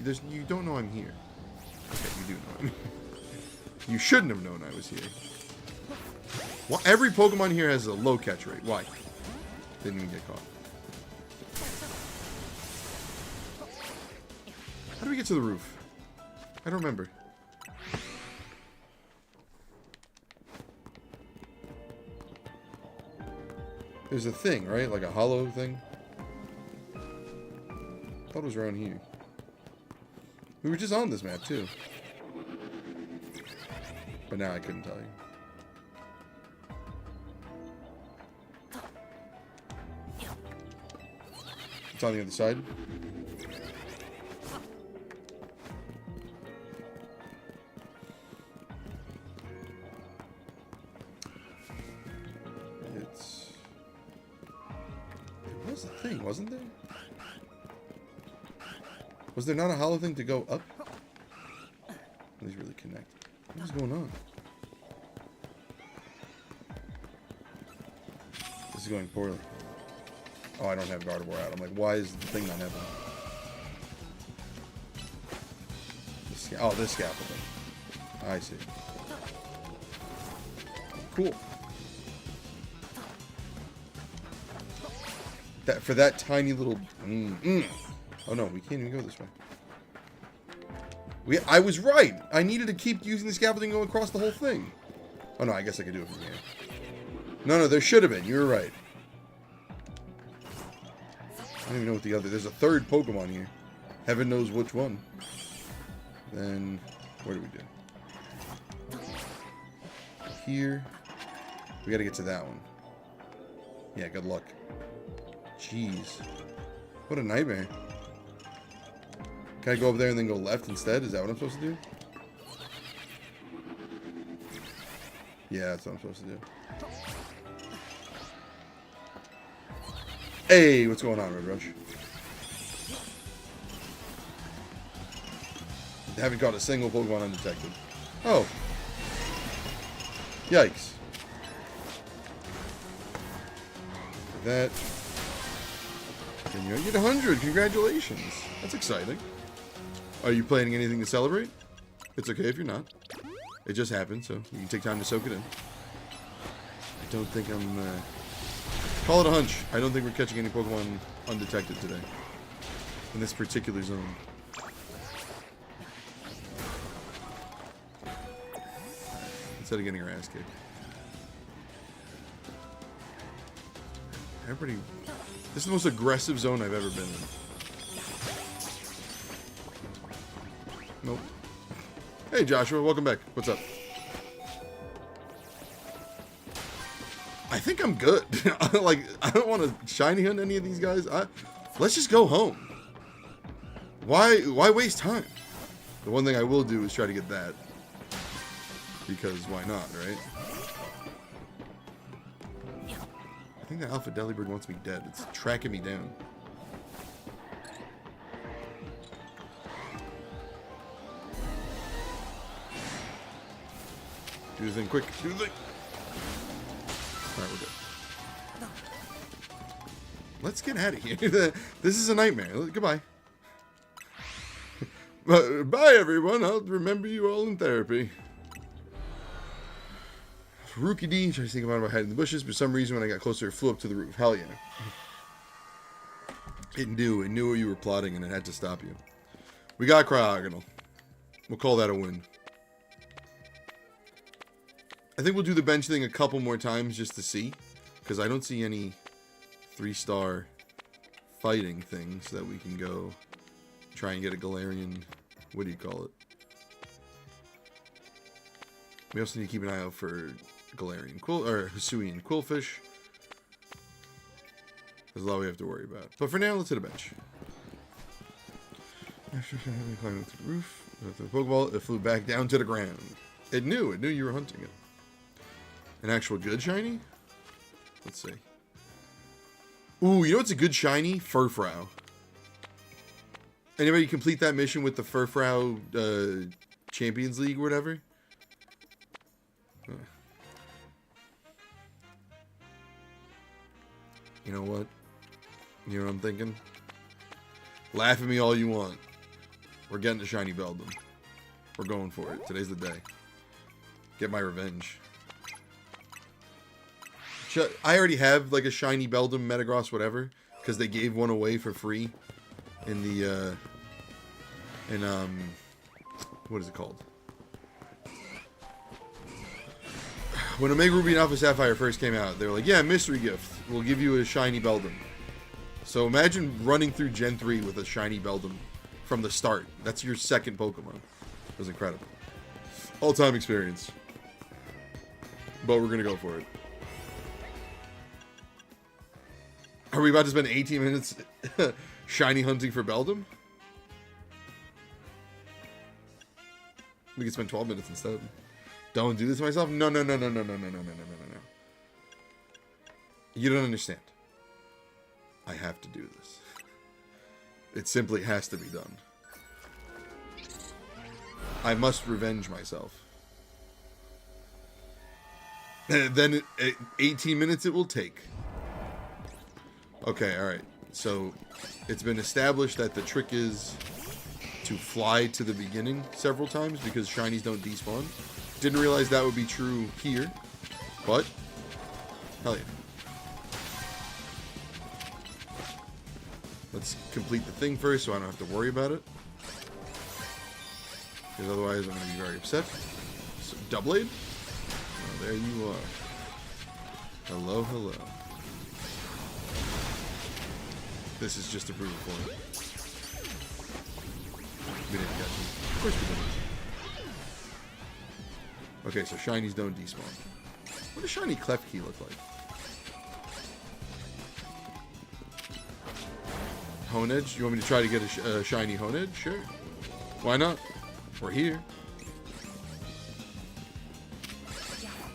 You don't know I'm here. Okay, you do know I'm here. You shouldn't have known I was here. Well, every Pokemon here has a low catch rate. Why? Didn't even get caught. How do we get to the roof? I don't remember. There's a thing, right? Like a hollow thing. I thought it was around here. We were just on this map, too. But now I couldn't tell you. It's on the other side. There was a thing, wasn't there? Was there not a hollow thing to go up? These really connect. What is going on? This is going poorly. Oh, I don't have Gardevoir out. I'm like, why is the thing not happening? Oh, this scaffolding. I see. Cool. That for that tiny little. Oh no, we can't even go this way. I was right. I needed to keep using the scaffolding going across the whole thing. Oh no, I guess I could do it from here. No, there should have been. You were right. I don't even know what the other. There's a third Pokemon here. Heaven knows which one. Then, where do we do? Here. We gotta get to that one. Yeah, good luck. Jeez. What a nightmare. Can I go over there and then go left instead? Is that what I'm supposed to do? Yeah, that's what I'm supposed to do. Hey, what's going on, Red Rush? Haven't caught a single Pokemon undetected. Oh. Yikes. That. And you get 100. Congratulations. That's exciting. Are you planning anything to celebrate? It's okay if you're not. It just happened, so you can take time to soak it in. I don't think I'm... Call it a hunch. I don't think we're catching any Pokemon undetected today. In this particular zone. Instead of getting our ass kicked. Everybody... This is the most aggressive zone I've ever been in. Nope. Hey Joshua, welcome back. What's up? I think I'm good. Like, I don't want to shiny hunt any of these guys. Let's just go home. Why waste time? The one thing I will do is try to get that. Because why not, right? I think that Alpha Delibird wants me dead. It's tracking me down. Do the thing quick. Do the thing. Alright, we're good. Let's get out of here. This is a nightmare. Goodbye. Bye, everyone. I'll remember you all in therapy. Rookie D, trying to think about hiding in the bushes. For some reason, when I got closer, it flew up to the roof. Hell yeah. It knew what you were plotting, and it had to stop you. We got Cryogonal. We'll call that a win. I think we'll do the bench thing a couple more times just to see. Because I don't see any 3-star fighting things that we can go try and get a Galarian. What do you call it? We also need to keep an eye out for Galarian Hisuian Quillfish. There's a lot we have to worry about. But for now, let's hit a bench. After climbing to the roof, after the Pokeball, it flew back down to the ground. It knew you were hunting it. An actual good shiny? Let's see. Ooh, you know what's a good shiny? Furfrou. Anybody complete that mission with the Furfrou Champions League or whatever? You know what? You know what I'm thinking? Laugh at me all you want. We're getting a shiny Beldum. We're going for it. Today's the day. Get my revenge. I already have like a shiny Beldum, Metagross, whatever, because they gave one away for free in the what is it called? When Omega Ruby and Alpha Sapphire first came out, they were like, yeah, mystery gift. We'll give you a shiny Beldum. So imagine running through Gen 3 with a shiny Beldum from the start. That's your second Pokemon. It was incredible. All-time experience. But we're going to go for it. Are we about to spend 18 minutes shiny hunting for Beldum? We could spend 12 minutes instead. Don't do this to myself? No. You don't understand. I have to do this. It simply has to be done. I must revenge myself. Then 18 minutes it will take. Okay, alright. So, it's been established that the trick is to fly to the beginning several times because shinies don't despawn. Didn't realize that would be true here, but hell yeah. Let's complete the thing first so I don't have to worry about it. Because otherwise I'm going to be very upset. So, Doublade? Oh, there you are. Hello, hello. This is just a brutal point. We didn't catch him. Of course we didn't. Okay, so shinies don't despawn. What does shiny Klefki look like? Honedge? You want me to try to get a shiny Honedge? Sure. Why not? We're here.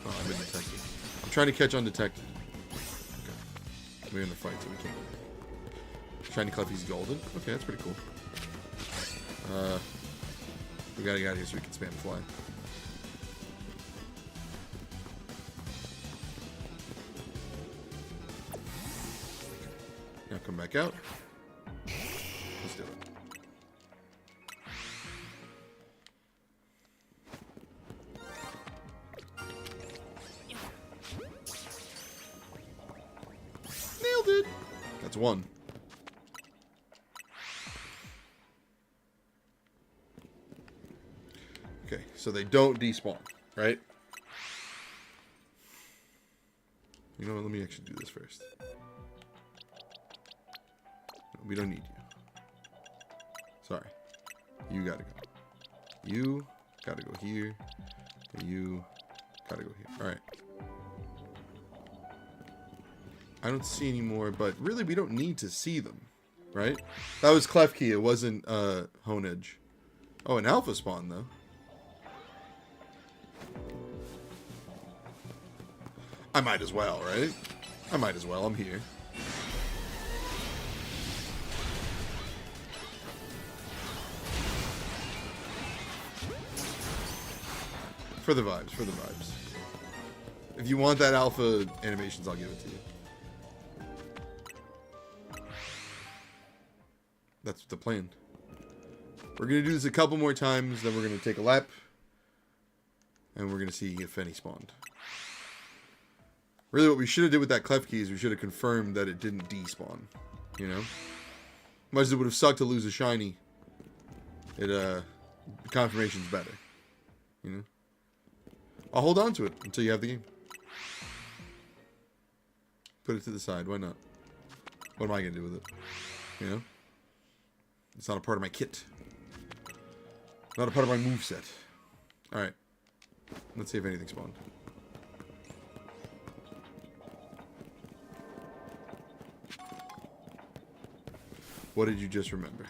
Oh, I've been detected. I'm trying to catch undetected. Okay. We're in the fight, so we can't. Shiny Klefki's golden. Okay, that's pretty cool. We gotta get out of here so we can spam fly. Now come back out. Let's do it. Nailed it! That's one. Okay, so they don't despawn, right? You know what, let me actually do this first. We don't need you. Sorry. You gotta go. You gotta go here. And you gotta go here. Alright. I don't see any more, but really we don't need to see them. Right? That was Klefki, it wasn't Honedge. Oh, an alpha spawn though. I might as well, right? I might as well, I'm here. For the vibes, for the vibes. If you want that alpha animations, I'll give it to you. That's the plan. We're going to do this a couple more times, then we're going to take a lap. And we're going to see if any spawned. Really, what we should have did with that Klefki is we should have confirmed that it didn't despawn. You know? Much as it would have sucked to lose a shiny, the confirmation's better. You know? I'll hold on to it until you have the game. Put it to the side. Why not? What am I going to do with it? You know? It's not a part of my kit. Not a part of my moveset. Alright. Let's see if anything spawned. What did you just remember?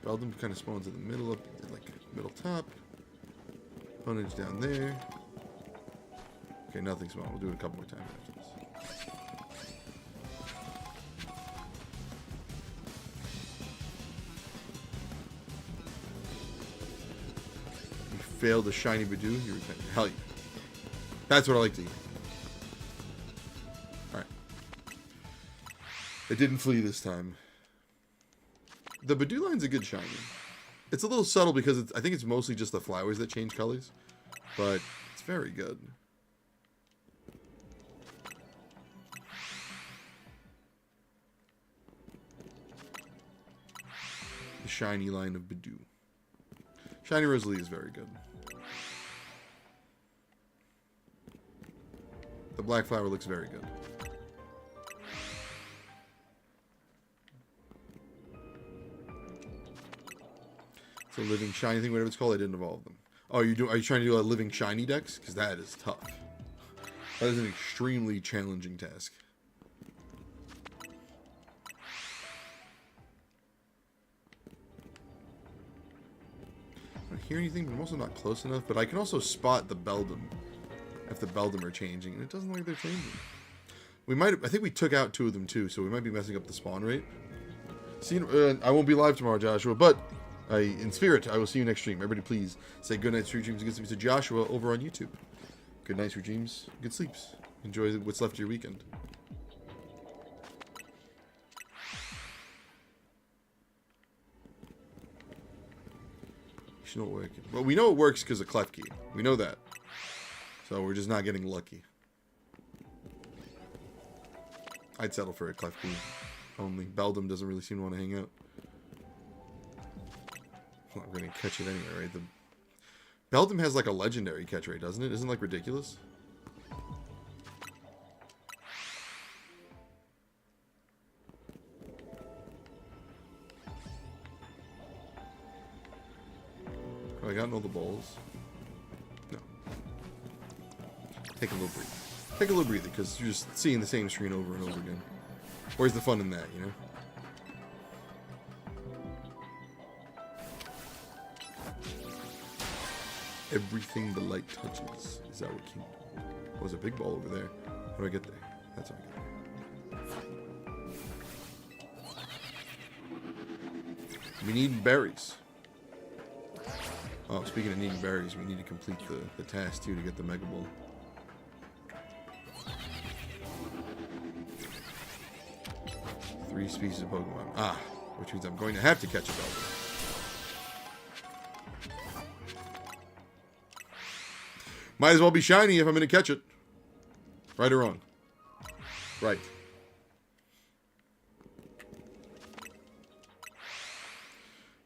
Beldum kind of spawns in the middle of, like, middle top. Honedge down there. Okay, nothing spawned. We'll do it a couple more times after this. You failed a shiny Badoo. You repent. Hell yeah. That's what I like to eat. Alright. It didn't flee this time. The Badoo line's a good shiny. It's a little subtle because I think it's mostly just the flowers that change colors. But it's very good. The shiny line of Badoo. Shiny Rosalie is very good. The black flower looks very good. It's a living shiny thing, whatever it's called. I didn't evolve them. Oh, are you trying to do a living shiny dex? Because that is tough. That is an extremely challenging task. I don't hear anything, but I'm also not close enough. But I can also spot the Beldum if the Beldum are changing, and it doesn't look like they're changing. We might. I think we took out 2 of them too, so we might be messing up the spawn rate. See, I won't be live tomorrow, Joshua, but in spirit, I will see you next stream. Everybody, please say good night, sweet dreams, and good sleeps to Joshua over on YouTube. Good night, sweet dreams, good sleeps. Enjoy what's left of your weekend. You should know it works. Well, we know it works because of Klefki. We know that. So we're just not getting lucky. I'd settle for a Klefki only. Beldum doesn't really seem to want to hang out. Well, we're going to catch it anyway, right? The Beldum has like a legendary catch rate, doesn't it? Isn't it like ridiculous? Have I gotten all the balls? No. Take a little breather. Take a little breather, because you're just seeing the same screen over and over again. Where's the fun in that, you know? Everything the light touches is our kingdom. Oh, there's a big ball over there. How do I get there? That's how I get there. We need berries. Oh, speaking of needing berries, we need to complete the task too to get the Mega Ball. Three species of Pokemon. Ah, which means I'm going to have to catch a Beldum. Might as well be shiny if I'm going to catch it. Right or wrong? Right.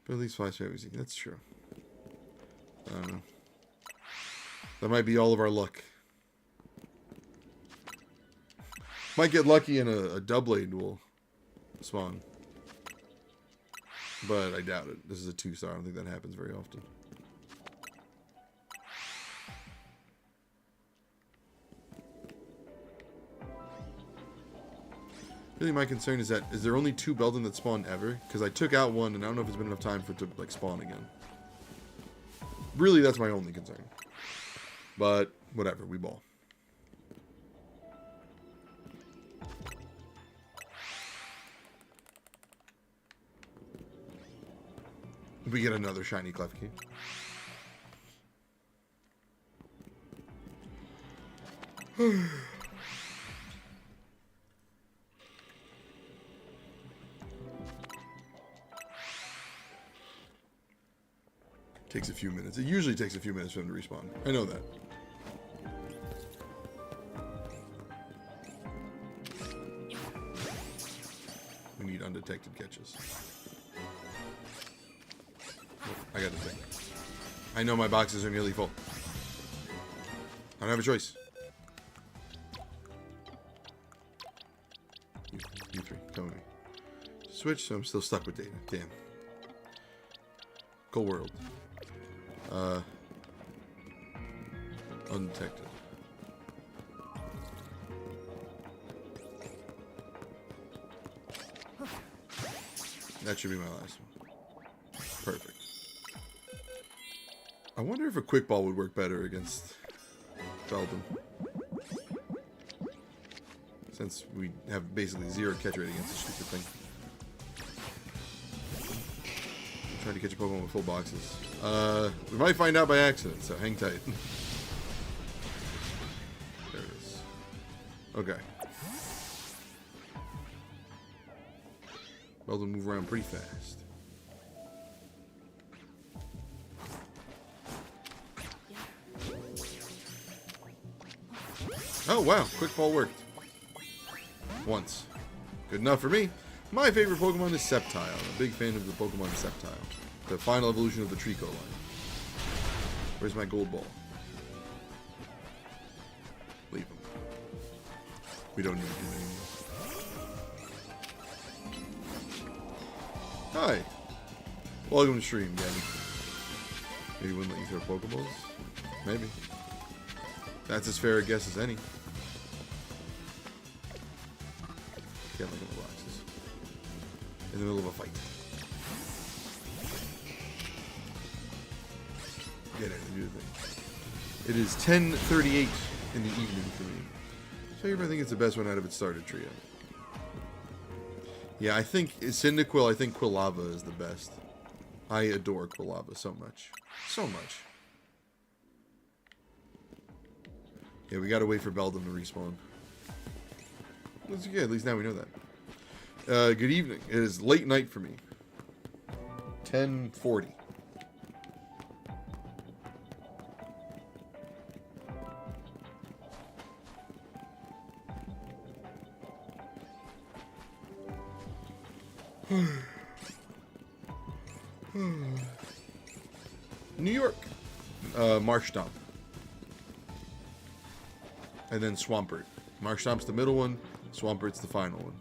But at least 5 easy. That's true. I don't know. That might be all of our luck. Might get lucky and a Doublade will spawn. But I doubt it. This is a 2-star. I don't think that happens very often. Really, my concern is there only 2 Beldum that spawn ever? Because I took out one, and I don't know if it's been enough time for it to like spawn again. Really, that's my only concern. But whatever, we ball. We get another shiny Klefki. Takes a few minutes. It usually takes a few minutes for them to respawn. I know that. We need undetected catches. Oh, I got the thing. I know my boxes are nearly full. I don't have a choice. You 3, come with me. Switch, so I'm still stuck with data. Damn. Cool world. Undetected. That should be my last one. Perfect. I wonder if a quick ball would work better against Beldum. Since we have basically 0 catch rate against this stupid thing. Trying to catch a Pokemon with full boxes. We might find out by accident, so hang tight. There it is. Okay. Beldum move around pretty fast. Oh, wow. Quick ball worked. Once. Good enough for me. My favorite Pokemon is Sceptile. I'm a big fan of the Pokemon Sceptile. The final evolution of the Trico line. Where's my gold ball? Leave him. We don't need to do anymore. Hi. Welcome to stream, Gabby. Maybe he wouldn't let you throw Pokeballs? Maybe. That's as fair a guess as any. Can't look at the boxes. In the middle of a fight. Get it, do the thing. It is 10:38 in the evening for me. So I think it's the best one out of its starter trio. Yeah, I think Cyndaquil, I think Quilava is the best. I adore Quilava so much. So much. Yeah, we gotta wait for Beldum to respawn. That's good, at least now we know that. Good evening. It is late night for me. 10:40. New York. Marshtomp. And then Swampert. Marshtomp's the middle one. Swampert's the final one.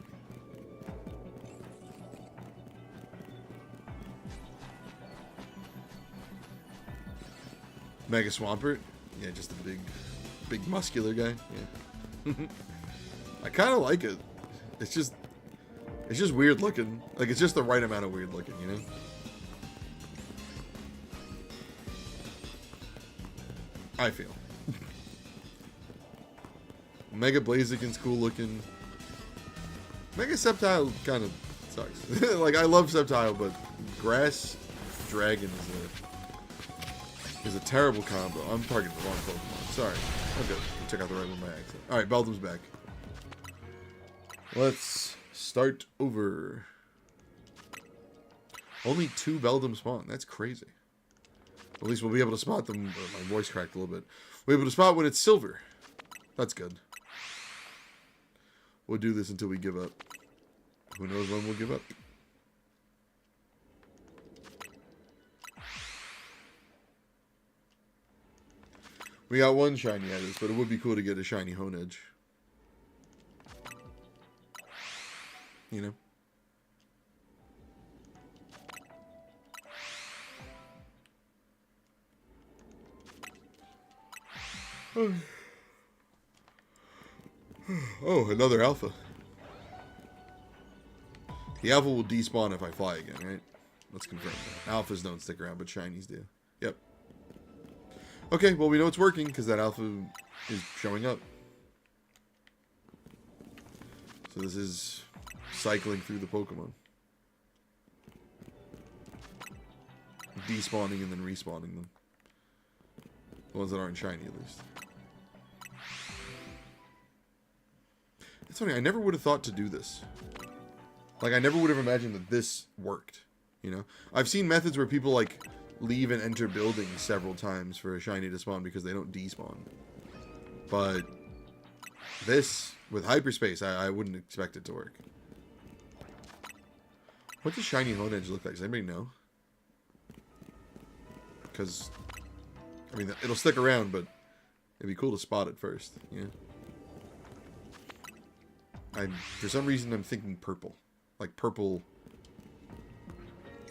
Mega Swampert. Yeah, just a big muscular guy. Yeah. I kind of like it. It's just weird looking. Like, it's just the right amount of weird looking, you know? I feel. Mega Blaziken's cool looking. Mega Sceptile kind of sucks. Like, I love Sceptile, but Grass Dragon is a terrible combo. I'm targeting the wrong Pokemon. Sorry. Okay. Check out the right one by accident. Alright, Beldum's back. Let's start over. Only 2 Beldum spawn. That's crazy. At least we'll be able to spot them. My voice cracked a little bit. We'll be able to spot when it's silver. That's good. We'll do this until we give up. Who knows when we'll give up. We got 1 shiny out of this, but it would be cool to get a shiny Honedge. You know? Oh, another alpha. The alpha will despawn if I fly again, right? Let's confirm that. Alphas don't stick around, but shinies do. Yep. Okay, well, we know it's working because that alpha is showing up. So this is cycling through the Pokemon. Despawning and then respawning them. The ones that aren't shiny, at least. It's funny, I never would have thought to do this. Like, I never would have imagined that this worked, you know? I've seen methods where people, like, leave and enter buildings several times for a shiny to spawn because they don't despawn. But this, with hyperspace, I wouldn't expect it to work. What does shiny Honedge look like? Does anybody know? Because, I mean, it'll stick around, but it'd be cool to spot it first, you know? For some reason, I'm thinking purple. Like purple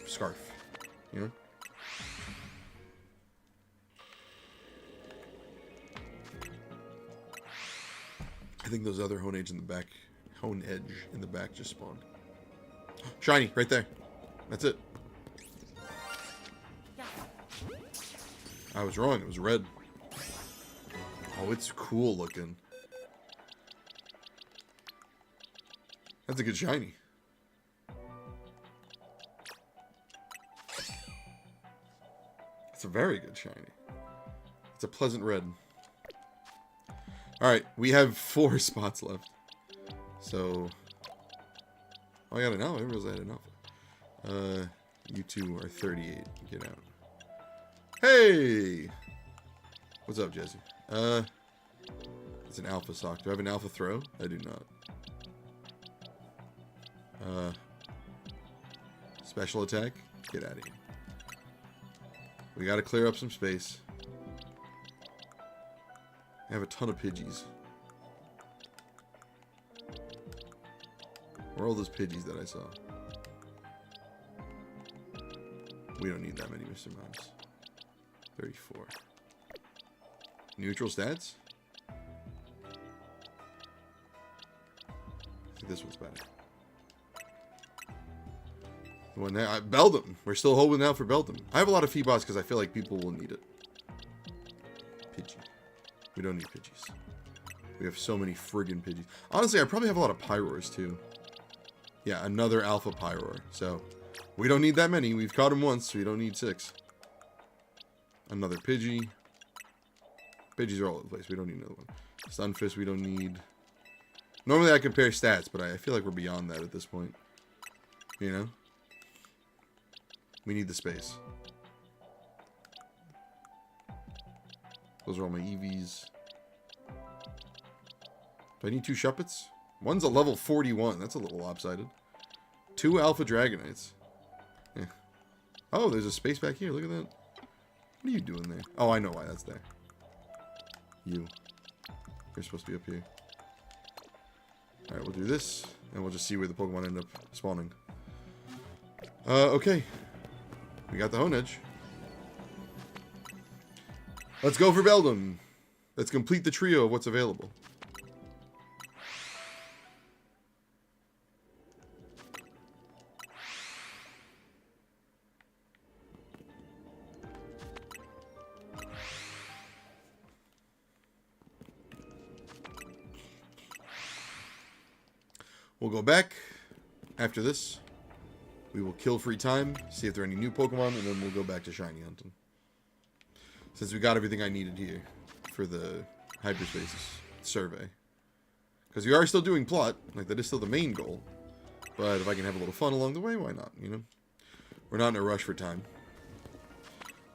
scarf, you know? I think those other Honedge in the back just spawned. Shiny, right there. That's it. I was wrong, it was red. Oh, it's cool looking. That's a good shiny. It's a very good shiny. It's a pleasant red. Alright, we have 4 spots left. So... Oh, I got an alpha. I didn't realize I had an alpha. You two are 38. Get out. Hey! What's up, Jesse? Let's It's an alpha sock. Do I have an alpha throw? I do not. Special attack? Get out of here. We gotta clear up some space. I have a ton of Pidgeys. Where are all those Pidgeys that I saw? We don't need that many, Mr. Mouse. 34. Neutral stats? I think this one's better. The one there, Beldum. We're still holding out for Beldum. I have a lot of Feebots because I feel like people will need it. Pidgey. We don't need Pidgeys. We have so many friggin' Pidgeys. Honestly, I probably have a lot of Pyroars too. Yeah, another Alpha Pyroar. So, we don't need that many. We've caught him once, so we don't need 6. Another Pidgey. Pidgeys are all over the place. We don't need another one. Stunfisk we don't need. Normally I compare stats, but I feel like we're beyond that at this point. You know? We need the space. Those are all my EVs. Do I need 2 Shuppets? One's a level 41. That's a little lopsided. 2 Alpha Dragonites. Yeah. Oh, there's a space back here. Look at that. What are you doing there? Oh, I know why that's there. You. You're supposed to be up here. Alright, we'll do this. And we'll just see where the Pokemon end up spawning. Okay. We got the Honedge. Let's go for Beldum. Let's complete the trio of what's available. We'll go back after this. We will kill free time, see if there are any new Pokemon, and then we'll go back to shiny hunting. Since we got everything I needed here for the hyperspace survey. Because we are still doing plot, like that is still the main goal. But if I can have a little fun along the way, why not, you know? We're not in a rush for time.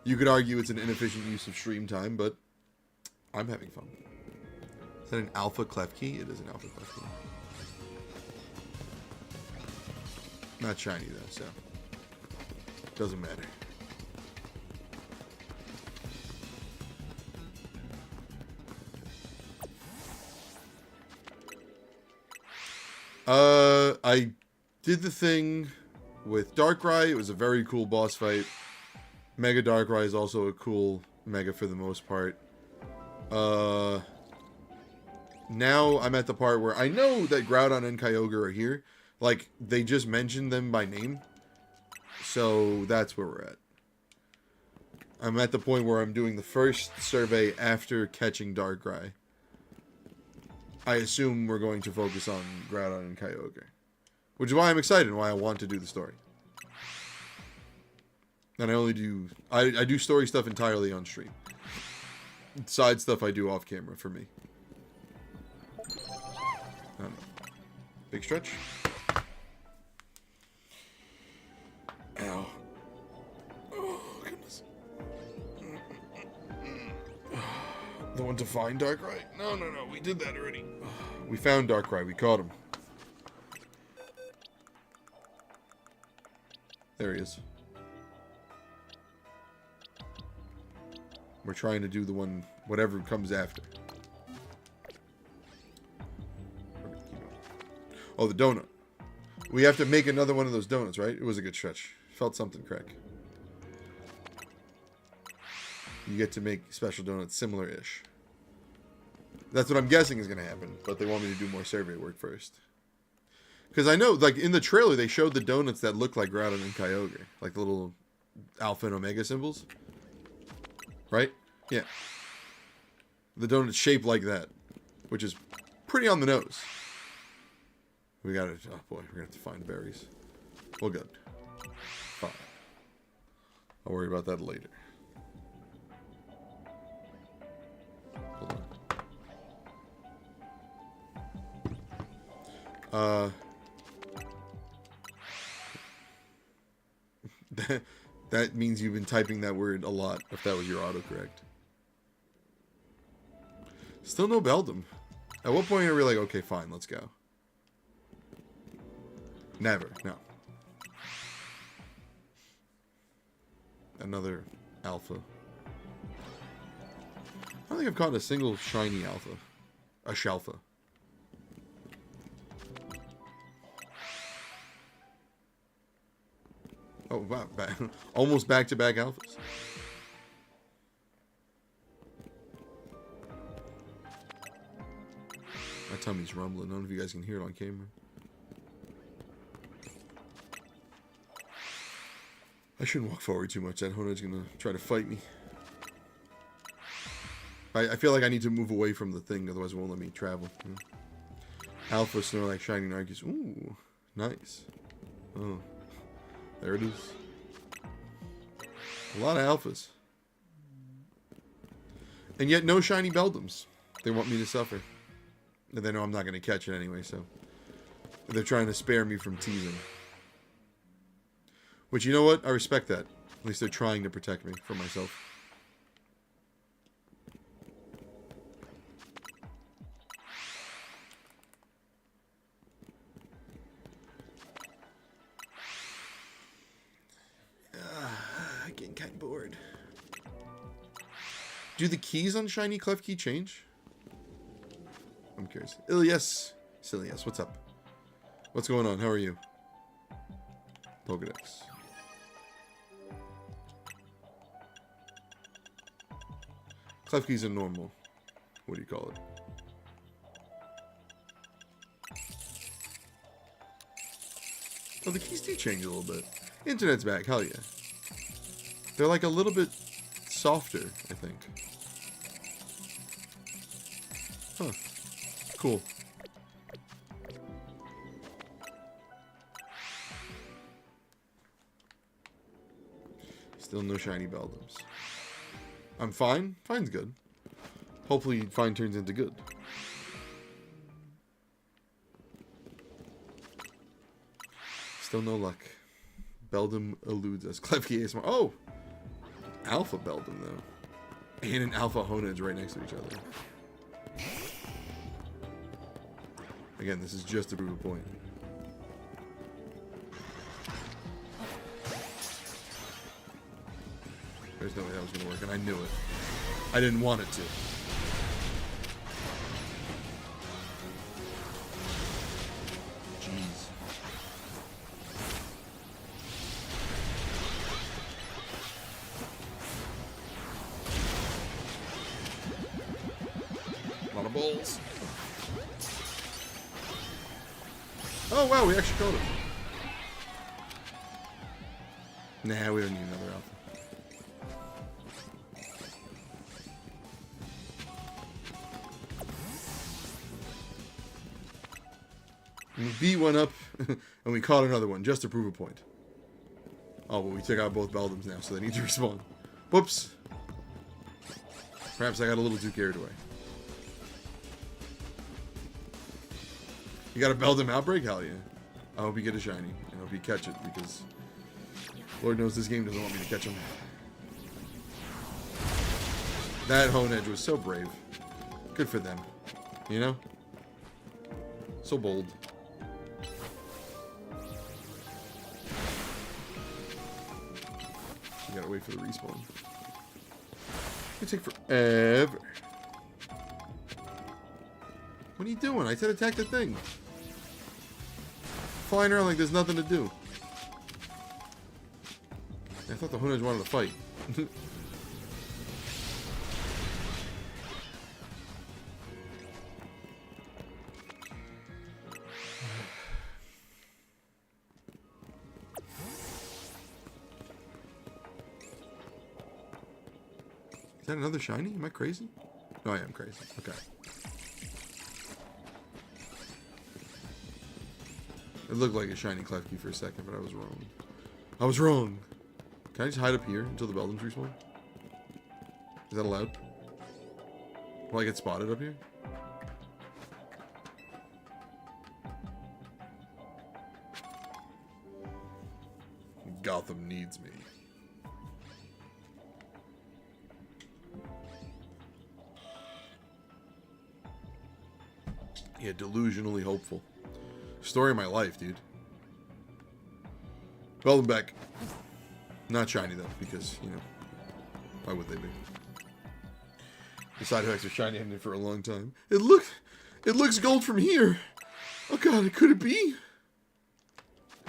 You could argue it's an inefficient use of stream time, but I'm having fun. Is that an Alpha Klefki? It is an Alpha Klefki. Not shiny though, so doesn't matter. I did the thing with Darkrai. It was a very cool boss fight. Mega Darkrai is also a cool Mega for the most part. Now I'm at the part where I know that Groudon and Kyogre are here. Like, they just mentioned them by name. So, that's where we're at. I'm at the point where I'm doing the first survey after catching Darkrai. I assume we're going to focus on Groudon and Kyogre. Which is why I'm excited and why I want to do the story. And I only do... I do story stuff entirely on stream. Side stuff I do off camera for me. I don't know. Big stretch. Ow. Oh, goodness. The one to find Darkrai? No, we did that already. We found Darkrai, we caught him. There he is. We're trying to do the one, whatever comes after. Oh, the donut. We have to make another one of those donuts, right? It was a good stretch. Felt something crack. You get to make special donuts similar-ish. That's what I'm guessing is going to happen, but they want me to do more survey work first. Because I know, like, in the trailer, they showed the donuts that look like Groudon and Kyogre. Like the little Alpha and Omega symbols. Right? Yeah. The donut's shaped like that. Which is pretty on the nose. We gotta... Oh, boy. We're gonna have to find berries. Well, good. Fine. I'll worry about that later. Hold on. That means you've been typing that word a lot, if that was your autocorrect. Still no Beldum. At what point are we like, okay, fine, let's go? Never, no. Another alpha. I don't think I've caught a single shiny alpha. A shalfa. Oh, wow. Almost back-to-back alphas. My tummy's rumbling. I don't know if you guys can hear it on camera. I shouldn't walk forward too much. That Honed's gonna try to fight me. I feel like I need to move away from the thing, otherwise it won't let me travel. Alpha Snorlax Shining Arceus. Ooh, nice. Oh, there it is. A lot of alphas. And yet no shiny Beldums. They want me to suffer. And they know I'm not going to catch it anyway, so they're trying to spare me from teasing. Which, you know what? I respect that. At least they're trying to protect me from myself. Getting kind of bored. Do the keys on Shiny Klefki change? I'm curious. Ilyes. Silius, what's up? What's going on? How are you? Pokedex. Klefki's a normal. What do you call it? Oh, the keys do change a little bit. Internet's back. Hell yeah. They're like a little bit softer, I think. Huh. Cool. Still no shiny Beldums. I'm fine. Fine's good. Hopefully fine turns into good. Still no luck. Beldum eludes us. Klefki ASMR. Oh! Alpha Beldum, though. And an Alpha Honed's right next to each other. Again, this is just to prove a point. There's no way that was going to work, and I knew it. I didn't want it to. Jeez. A lot of balls. Oh, wow, we actually caught him. Nah, we don't need another alpha. We beat one up, and we caught another one, just to prove a point. Oh, well, we took out both Beldums now, so they need to respawn. Whoops. Perhaps I got a little too carried away. You got a Beldum Outbreak? Hell yeah. I hope you get a shiny. I hope you catch it, because Lord knows this game doesn't want me to catch him. That Honedge was so brave. Good for them. You know? So bold. You gotta wait for the respawn. It take forever. What are you doing? I said attack the thing. Flying around like there's nothing to do. I thought the Honedge wanted to fight. Is that another shiny? Am I crazy? No, I am crazy. Okay. It looked like a shiny Klefki for a second, but I was wrong. I was wrong. Can I just hide up here until the Beldums respawn? Is that allowed? Will I get spotted up here? Gotham needs me. Yeah, delusionally hopeful. Story of my life, dude. Beck. Not shiny, though, because, you know, why would they be? The side effects are shiny ended for a long time. It looks gold from here. Oh, God, could it be?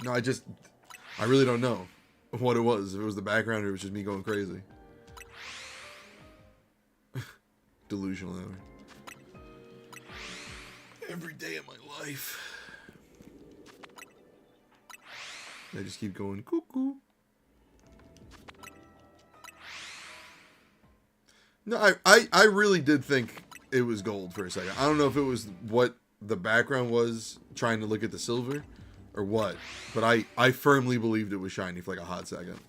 No, I really don't know what it was. If it was the background or it was just me going crazy. Delusional hour. Every day of my life. I just keep going cuckoo. No, I really did think it was gold for a second. I don't know if it was what the background was trying to look at the silver or what, but I firmly believed it was shiny for like a hot second.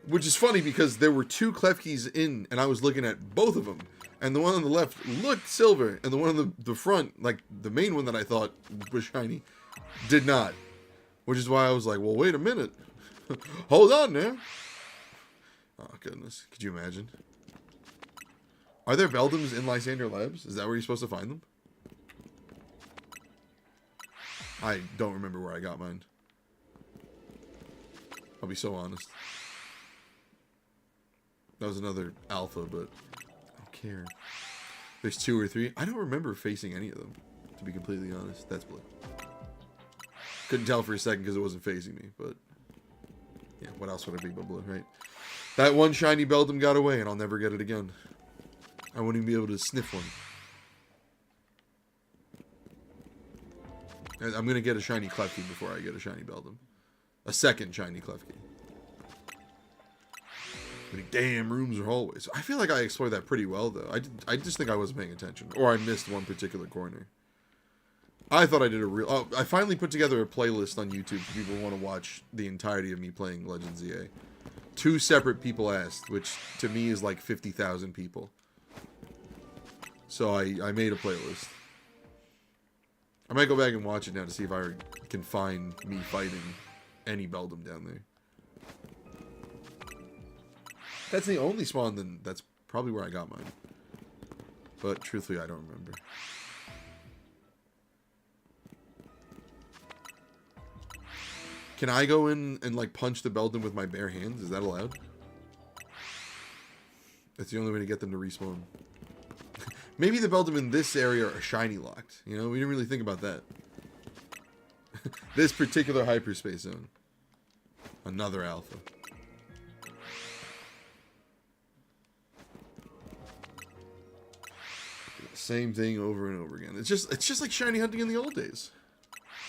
Which is funny because there were two Klefkis in and I was looking at both of them. And the one on the left looked silver, and the one on the front, like the main one that I thought was shiny, did not. Which is why I was like, well, wait a minute. Hold on now. Oh, goodness. Could you imagine? Are there Beldums in Lysander Labs? Is that where you're supposed to find them? I don't remember where I got mine. I'll be so honest. That was another alpha, but I don't care. There's 2 or 3. I don't remember facing any of them, to be completely honest. That's blue. Couldn't tell for a second because it wasn't facing me, but yeah, what else would it be but blue, right? That one shiny Beldum got away, and I'll never get it again. I won't even be able to sniff one. And I'm going to get a shiny Klefki before I get a shiny Beldum. A second shiny Klefki. Many damn rooms or hallways. I feel like I explored that pretty well, though. I just think I wasn't paying attention. Or I missed one particular corner. I thought I did a real... Oh, I finally put together a playlist on YouTube for people who want to watch the entirety of me playing Legends EA. 2 separate people asked, which to me is like 50,000 people. So I made a playlist. I might go back and watch it now to see if I can find me fighting any Beldum down there. If that's the only spawn, then that's probably where I got mine. But truthfully, I don't remember. Can I go in and like punch the Beldum with my bare hands? Is that allowed? That's the only way to get them to respawn. Maybe the Beldum in this area are shiny locked. You know, we didn't really think about that. This particular hyperspace zone. Another alpha. Same thing over and over again. It's just like shiny hunting in the old days.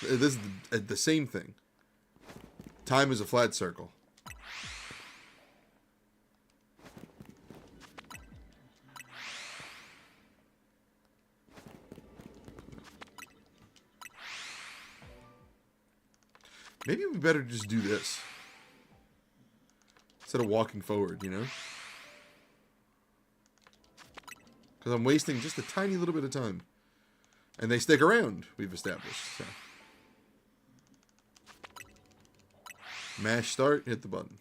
This is the same thing. Time is a flat circle. Maybe we better just do this instead of walking forward, you know? Because I'm wasting just a tiny little bit of time. And they stick around, we've established. So. Mash start, hit the button.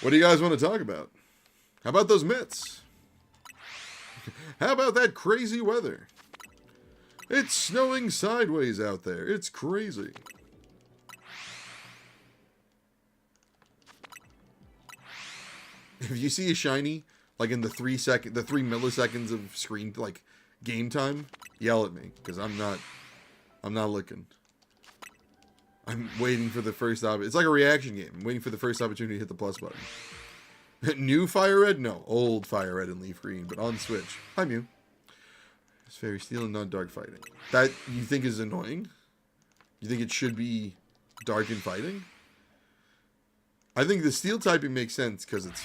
What do you guys want to talk about? How about those myths? How about that crazy weather? It's snowing sideways out there. It's crazy. If you see a shiny, like in the 3 milliseconds of screen, like game time, yell at me, because I'm not looking. I'm waiting for the first opportunity. It's like a reaction game. I'm waiting for the first opportunity to hit the plus button. New Fire Red? No, old Fire Red and Leaf Green, but on Switch. Hi, Mew. It's Fairy Steel and not dark fighting. That you think is annoying? You think it should be dark and fighting? I think the steel typing makes sense because it's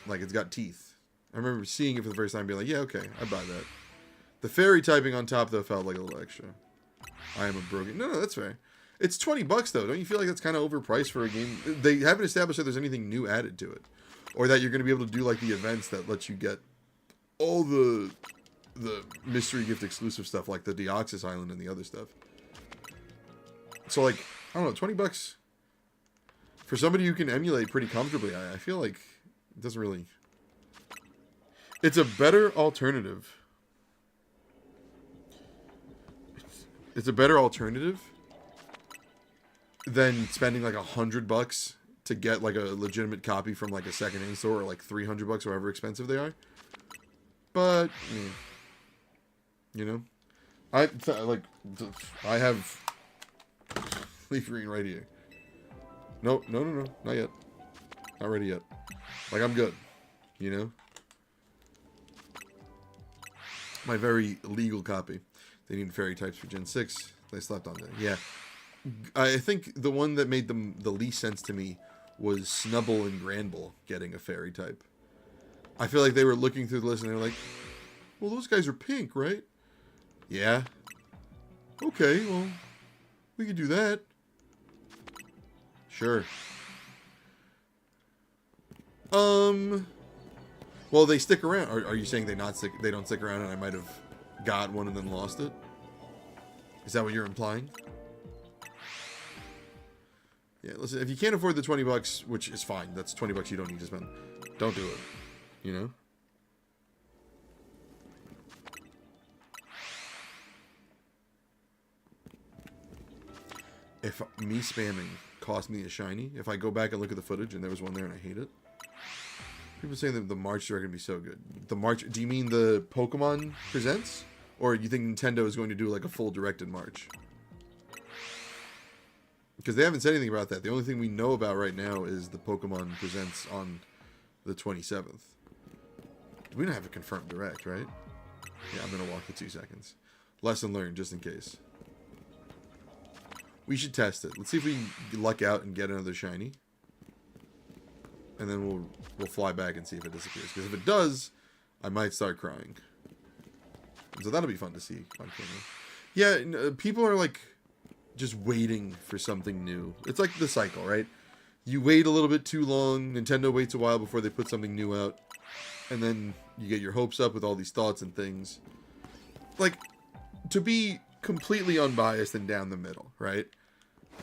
like it's got teeth. I remember seeing it for the first time and being like, yeah, okay, I buy that. The fairy typing on top, though, felt like a little extra. I am a broken... No, that's fair. It's $20, though. Don't you feel like that's kind of overpriced for a game? They haven't established that there's anything new added to it. Or that you're going to be able to do, like, the events that let you get all the mystery gift exclusive stuff, like the Deoxys Island and the other stuff. So, like, I don't know, $20... For somebody who can emulate pretty comfortably, I feel like it doesn't really It's a better alternative. It's a better alternative than spending like $100 to get like a legitimate copy from like a secondhand store, or like $300, however expensive they are. But you know, I have leaf green right here. Nope, no, not yet. Not ready yet. Like, I'm good. You know? My very legal copy. They need fairy types for Gen 6. They slept on there. Yeah. I think the one that made them the least sense to me was Snubble and Granbull getting a fairy type. I feel like they were looking through the list and they were like, well, those guys are pink, right? Yeah. Okay, well, we could do that. Sure. Well, they stick around. Are you saying they don't stick around and I might have got one and then lost it? Is that what you're implying? Yeah, listen, if you can't afford the $20, which is fine, that's $20 you don't need to spend. Don't do it. You know? If me spamming cost me a shiny, if I go back and look at the footage and there was one there and I hate it, people saying that the March are going to be so good. The March, do you mean the Pokemon Presents? Or do you think Nintendo is going to do like a full directed March? Because they haven't said anything about that. The only thing we know about right now is the Pokemon Presents on the 27th. We don't have a confirmed direct, right? Yeah, I'm going to walk the 2 seconds. Lesson learned, just in case. We should test it. Let's see if we can luck out and get another shiny. And then we'll fly back and see if it disappears. Because if it does, I might start crying. So that'll be fun to see on camera. Yeah, people are like just waiting for something new. It's like the cycle, right? You wait a little bit too long. Nintendo waits a while before they put something new out. And then you get your hopes up with all these thoughts and things. Like, to be completely unbiased and down the middle, right?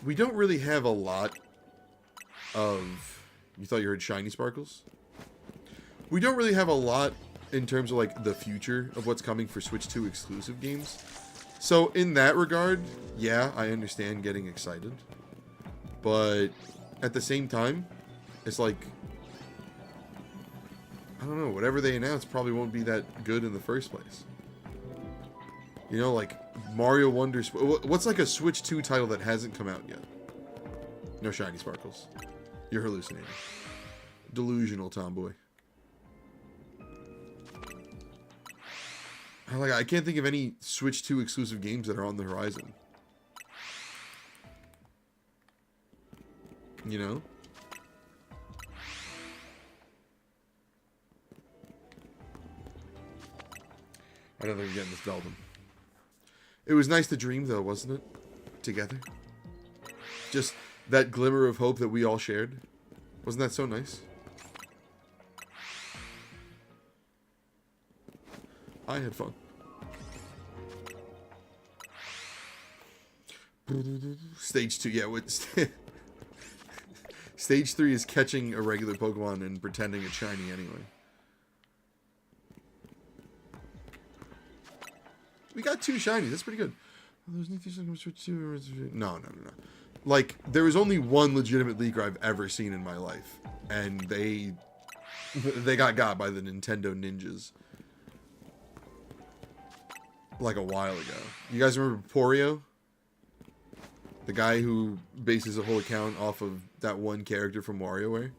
We don't really have a lot of... You thought you heard shiny sparkles? We don't really have a lot in terms of like the future of what's coming for Switch 2 exclusive games. So in that regard, yeah, I understand getting excited. But at the same time, it's like, I don't know, whatever they announce probably won't be that good in the first place. You know, like Mario Wonder... What's like a Switch 2 title that hasn't come out yet? No shiny sparkles. You're hallucinating. Delusional tomboy. I can't think of any Switch 2 exclusive games that are on the horizon. You know? I don't think we're getting this Belden. It was nice to dream, though, wasn't it? Together. Just that glimmer of hope that we all shared. Wasn't that so nice? I had fun. Stage 2, yeah. Stage 3 is catching a regular Pokemon and pretending it's shiny anyway. We got 2 shinies. That's pretty good. No. Like, there was only one legitimate leaker I've ever seen in my life. And they got by the Nintendo ninjas. Like a while ago. You guys remember Porio? The guy who bases a whole account off of that one character from WarioWare?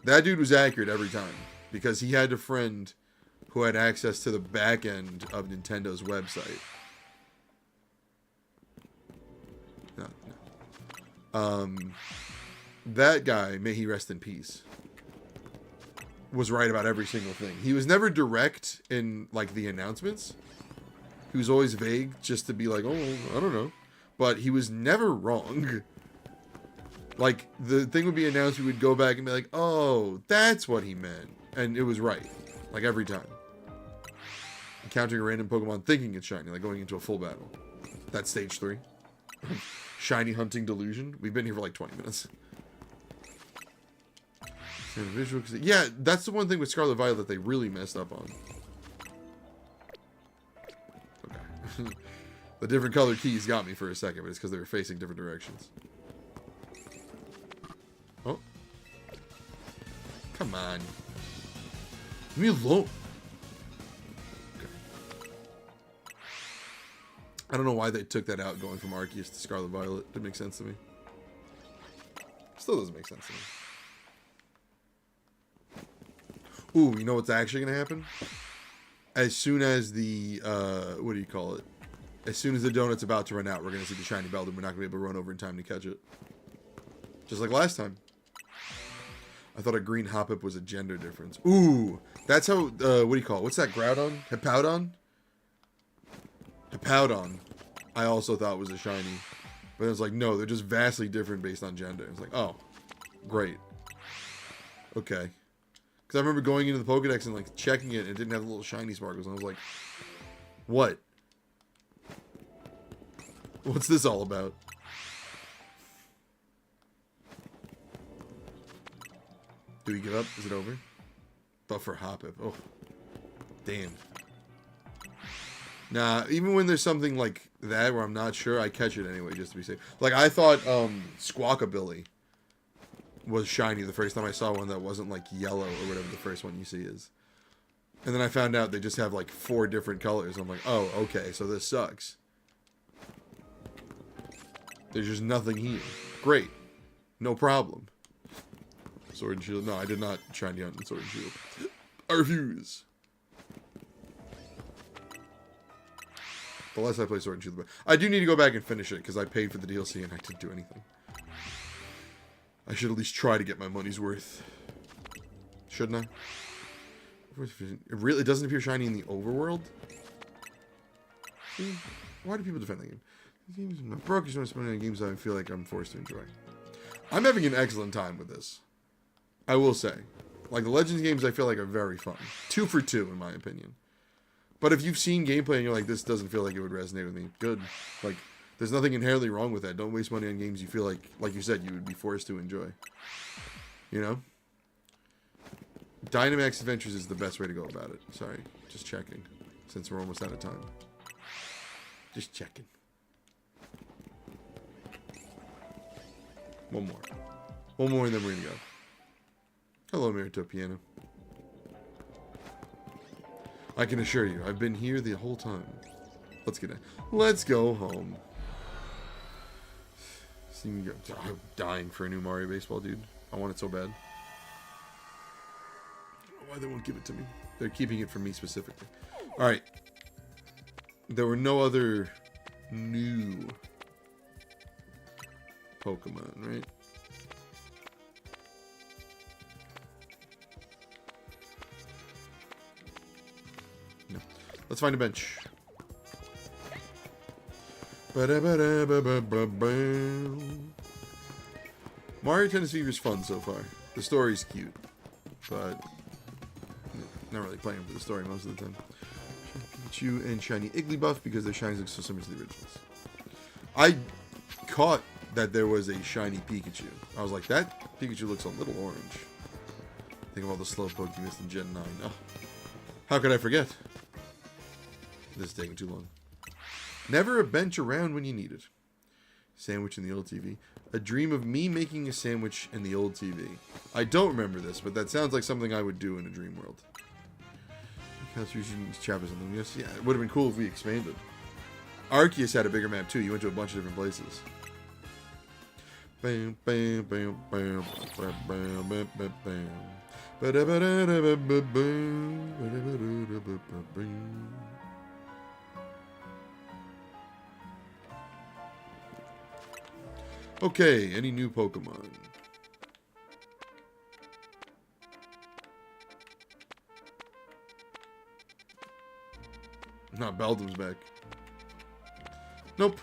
That dude was accurate every time. Because he had a friend who had access to the back end of Nintendo's website. No. That guy, may he rest in peace, was right about every single thing. He was never direct in, like, the announcements. He was always vague, just to be like, oh, I don't know. But he was never wrong. Like, the thing would be announced, we would go back and be like, oh, that's what he meant. And it was right. Like, every time. Encountering a random Pokemon thinking it's shiny, like going into a full battle. That's stage 3. Shiny hunting delusion. We've been here for like 20 minutes. And visual, yeah, that's the one thing with Scarlet Violet that they really messed up on. Okay. The different color keys got me for a second, but it's because they were facing different directions. Oh. Come on. Leave me alone. Okay. I don't know why they took that out going from Arceus to Scarlet Violet. Didn't make sense to me. Still doesn't make sense to me. Ooh, you know what's actually going to happen? As soon as the, what do you call it? As soon as the donut's about to run out, we're going to see the shiny belt, and we're not going to be able to run over in time to catch it. Just like last time. I thought a green Hoppip was a gender difference. Ooh, that's how, what do you call it? What's that Groudon? Hippowdon? Hippowdon, I also thought was a shiny. But it's like, no, they're just vastly different based on gender. It's like, oh, great. Okay. Because I remember going into the Pokedex and like checking it and it didn't have the little shiny sparkles. And I was like, what? What's this all about? Do we give up? Is it over? But for Hoppip. Oh, damn. Nah, even when there's something like that where I'm not sure, I catch it anyway just to be safe. Like, I thought Squawkabilly was shiny the first time I saw one that wasn't like yellow or whatever the first one you see is. And then I found out they just have like 4 different colors. I'm like, oh, okay, so this sucks. There's just nothing here. Great. No problem. Sword and Shield. No, I did not shiny hunt in Sword and Shield. I refuse. The less I play Sword and Shield, the better. I do need to go back and finish it because I paid for the DLC and I didn't do anything. I should at least try to get my money's worth. Shouldn't I? It really doesn't appear shiny in the overworld? See? Why do people defend that game? These games are not broke. You want to spend on games that I feel like I'm forced to enjoy. I'm having an excellent time with this. I will say. Like, the Legends games I feel like are very fun. 2 for 2, in my opinion. But if you've seen gameplay and you're like, this doesn't feel like it would resonate with me, good. Like, there's nothing inherently wrong with that. Don't waste money on games you feel like you said, you would be forced to enjoy. You know? Dynamax Adventures is the best way to go about it. Sorry, just checking. Since we're almost out of time. Just checking. One more. One more and then we're gonna go. Hello, Merito Piano. I can assure you, I've been here the whole time. Let's get in. Let's go home. I'm dying for a new Mario Baseball, dude. I want it so bad. I don't know why they won't give it to me. They're keeping it from me specifically. Alright. There were no other new Pokemon, right? No. Let's find a bench. Mario Tennis Fever is fun so far. The story's cute, but not really playing for the story most of the time. Pikachu and Shiny Igglybuff because their shinies look so similar to the originals. I caught that there was a shiny Pikachu. I was like, that Pikachu looks a little orange. Think of all the Slowpoke you missed in Gen 9. Oh, how could I forget? This is taking too long. Never a bench around when you need it. Sandwich in the old TV. A dream of me making a sandwich in the old TV. I don't remember this, but that sounds like something I would do in a dream world. Constitution chapters on them. Yes, yeah, it would have been cool if we expanded. Arceus had a bigger map too. You went to a bunch of different places. Bam, bam, bam, bam, bam, bam, bam, bam, bam. Okay, any new Pokemon? Not Beldum's back. Nope.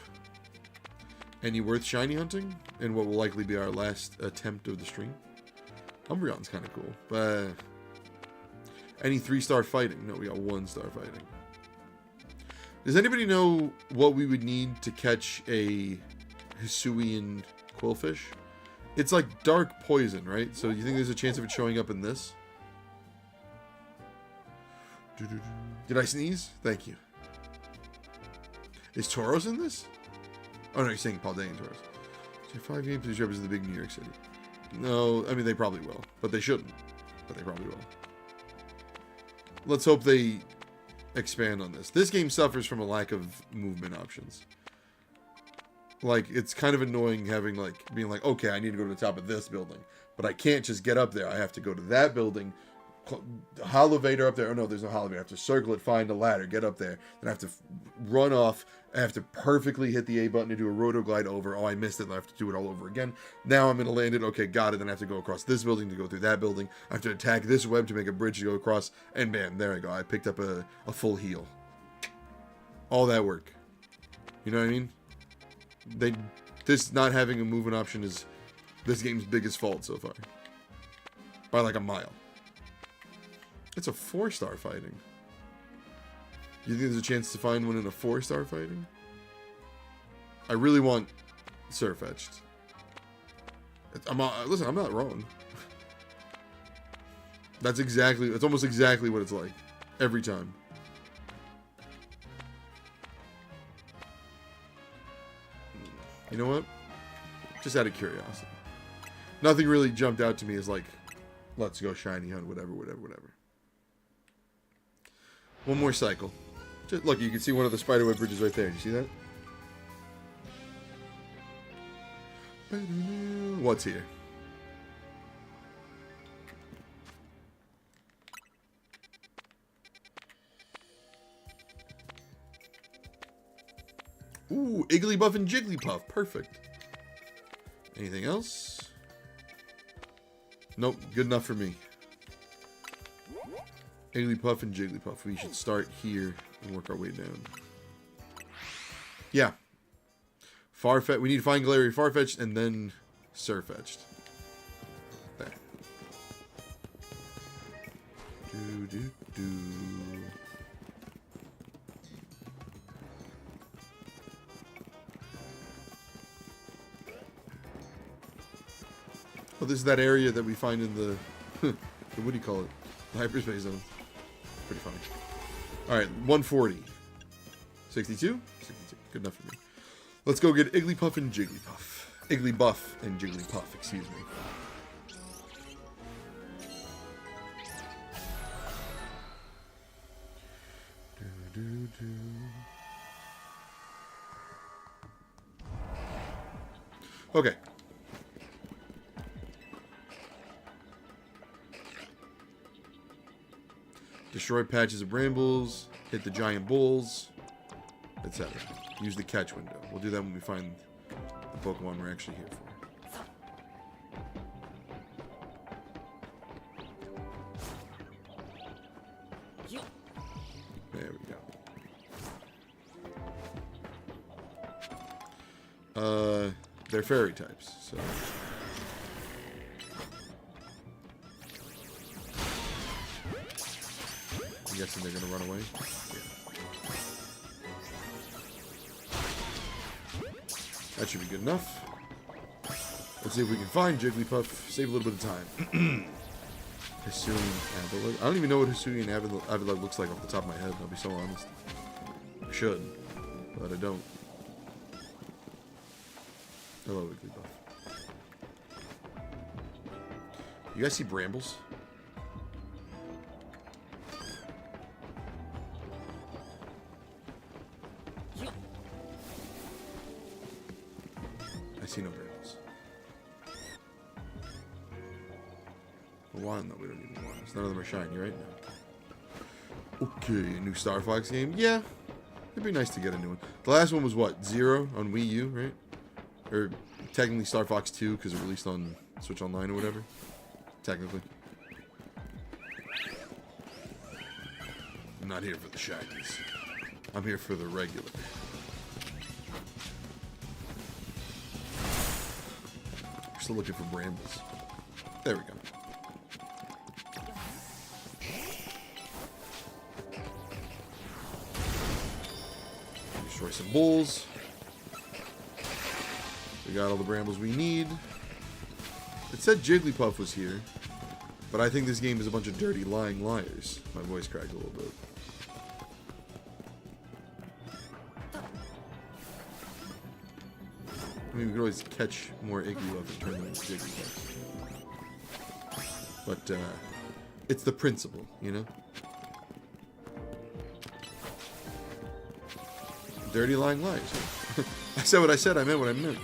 Any worth shiny hunting? And what will likely be our last attempt of the stream? Umbreon's kind of cool. But any 3-star fighting? No, we got 1-star fighting. Does anybody know what we would need to catch a Hisuian Quillfish? It's like dark poison, right? So you think there's a chance of it showing up in this? Did I sneeze? Thank you. Is Tauros in this? Oh no, you're saying Paul Dang and Tauros. So 5 games to represent the big New York City. No, I mean they probably will, but they shouldn't. But they probably will. Let's hope they expand on this. This game suffers from a lack of movement options. Like, it's kind of annoying having, like, being like, okay, I need to go to the top of this building, but I can't just get up there. I have to go to that building, elevator up there. Oh no, there's no elevator. I have to circle it, find a ladder, get up there. Then I have to run off. I have to perfectly hit the A button to do a roto glide over. Oh, I missed it. I have to do it all over again. Now I'm going to land it. Okay, got it. Then I have to go across this building to go through that building. I have to attack this web to make a bridge to go across. And bam, there I go. I picked up a full heal. All that work. You know what I mean? This not having a movement option is this game's biggest fault so far. By like a mile. It's a 4-star fighting. You think there's a chance to find one in a 4-star fighting? I really want Surfetched. Listen, I'm not wrong. That's almost exactly what it's like. Every time. You know what? Just out of curiosity. Nothing really jumped out to me as like, let's go shiny hunt, whatever. One more cycle. Just, look, you can see one of the spiderweb bridges right there. Do you see that? What's here? Ooh, Igglybuff and Jigglypuff. Perfect. Anything else? Nope, good enough for me. Igglypuff and Jigglypuff. We should start here and work our way down. Yeah. Farfetch'd. We need to find Galarian Farfetch'd and then Surfetch'd. There. Do. Oh, this is that area that we find in the what do you call it? The hyperspace zone. Pretty funny. Alright, 140. 62? 62. Good enough for me. Let's go get Igglypuff and Jigglypuff. Igglybuff and Jigglypuff, excuse me. Okay. Destroy patches of brambles, hit the giant bulls, etc. Use the catch window. We'll do that when we find the Pokemon we're actually here for. There we go. They're fairy types, so... I'm guessing they're gonna run away. Yeah. That should be good enough. Let's see if we can find Jigglypuff. Save a little bit of time. Hisuian Avalugg. I don't even know what Hisuian Avalugg looks like off the top of my head. I'll be so honest. I should, but I don't. Hello, Wigglybuff. You guys see brambles? I see no brambles. One, no, we don't need one. None of them are shiny right now. Okay, a new Star Fox game? Yeah. It'd be nice to get a new one. The last one was what? 0 on Wii U, right? Or technically Star Fox 2 because it released on Switch Online or whatever. Technically. I'm not here for the shinies. I'm here for the regular. We're still looking for brambles. There we go. Destroy some bulls. We got all the brambles we need. It said Jigglypuff was here, but I think this game is a bunch of dirty, lying liars. My voice cracked a little bit. I mean, we could always catch more Igglybuff and turn them into Jigglypuff. But, it's the principle, you know? Dirty, lying liars. I said what I said, I meant what I meant.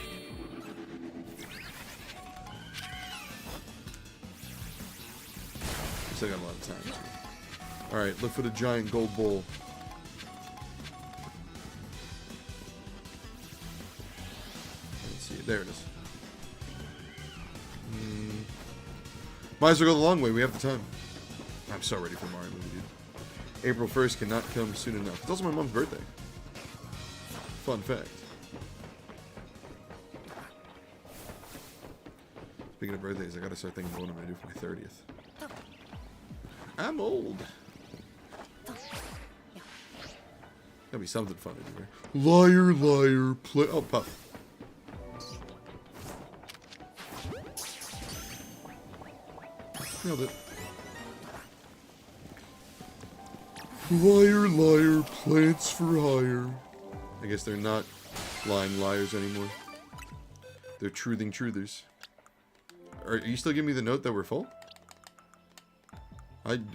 Still got a lot of time. Alright, look for the giant gold bowl. Let's see it. There it is. Might as well go the long way. We have the time. I'm so ready for Mario movie, dude. April 1st cannot come soon enough. It's also my mom's birthday. Fun fact. Speaking of birthdays, I gotta start thinking about what I'm gonna do for my 30th. I'm old. That'd be something fun to do, right? Liar, liar, play. Oh, Puff. Nailed it. Liar, liar, plants for hire. I guess they're not lying liars anymore. They're truthing truthers. Are you still giving me the note that we're full?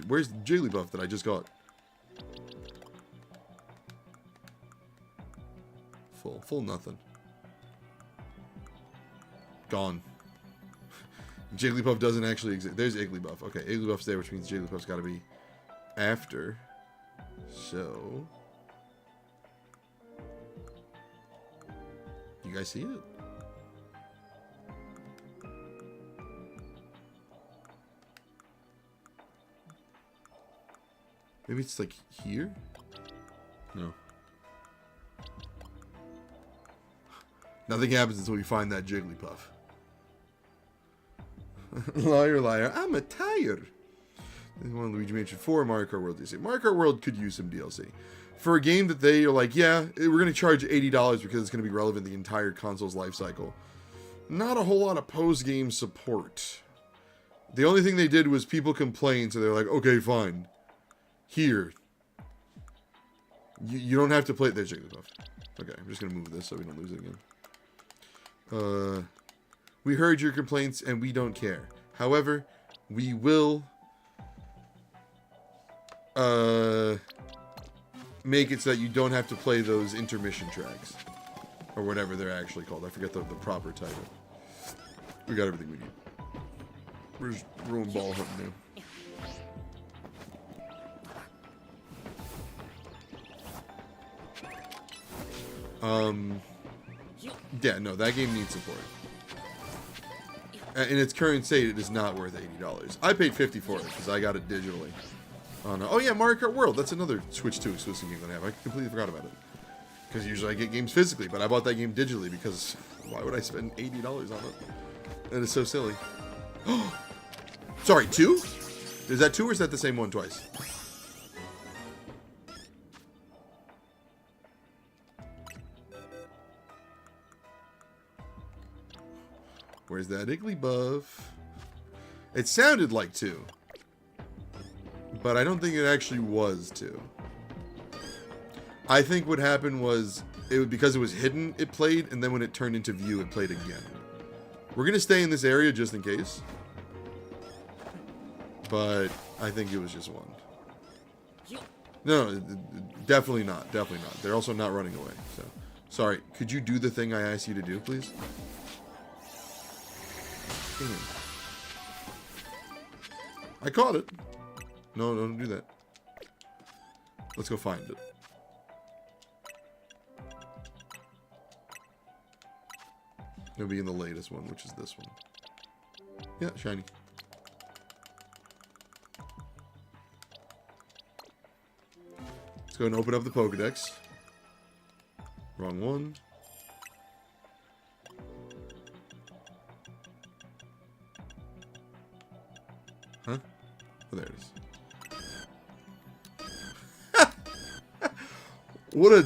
Where's the Jigglypuff that I just got? Full nothing. Gone. Jigglypuff doesn't actually exist. There's Igglybuff. Okay, Igglybuff's there, which means Jigglypuff's got to be after. So, you guys see it? Maybe it's like here? No. Nothing happens until we find that Jigglypuff. Liar, liar. I'm a tired. One Luigi Mansion 4, Mario Kart World DLC. Mario Kart World could use some DLC. For a game that they are like, yeah, we're going to charge $80 because it's going to be relevant the entire console's life cycle. Not a whole lot of post-game support. The only thing they did was people complained, so they're like, okay, fine. Here. You don't have to play it. There's Jigglypuff. Okay, I'm just going to move this so we don't lose it again. We heard your complaints and we don't care. However, we will make it so that you don't have to play those intermission tracks. Or whatever they're actually called. I forget the proper title. We got everything we need. We're just rolling ball hunting now. Yeah, no, that game needs support. In its current state, it is not worth $80. I paid $50 for it because I got it digitally. Oh yeah, Mario Kart World. That's another Switch 2 exclusive game that I have. I completely forgot about it. Because usually I get games physically, but I bought that game digitally because why would I spend $80 on it? That is so silly. Sorry, 2? Is that 2 or is that the same one twice? Where's that Igglybuff? It sounded like 2. But I don't think it actually was 2. I think what happened was, because it was hidden, it played, and then when it turned into view, it played again. We're going to stay in this area just in case. But I think it was just 1. No, definitely not. Definitely not. They're also not running away. So, sorry. Could you do the thing I asked you to do, please? I caught it. No, don't do that. Let's go find it. It'll be in the latest one, which is this one. Yeah, shiny. Let's go and open up the Pokedex. Wrong one. Huh? Oh, there it is. What a...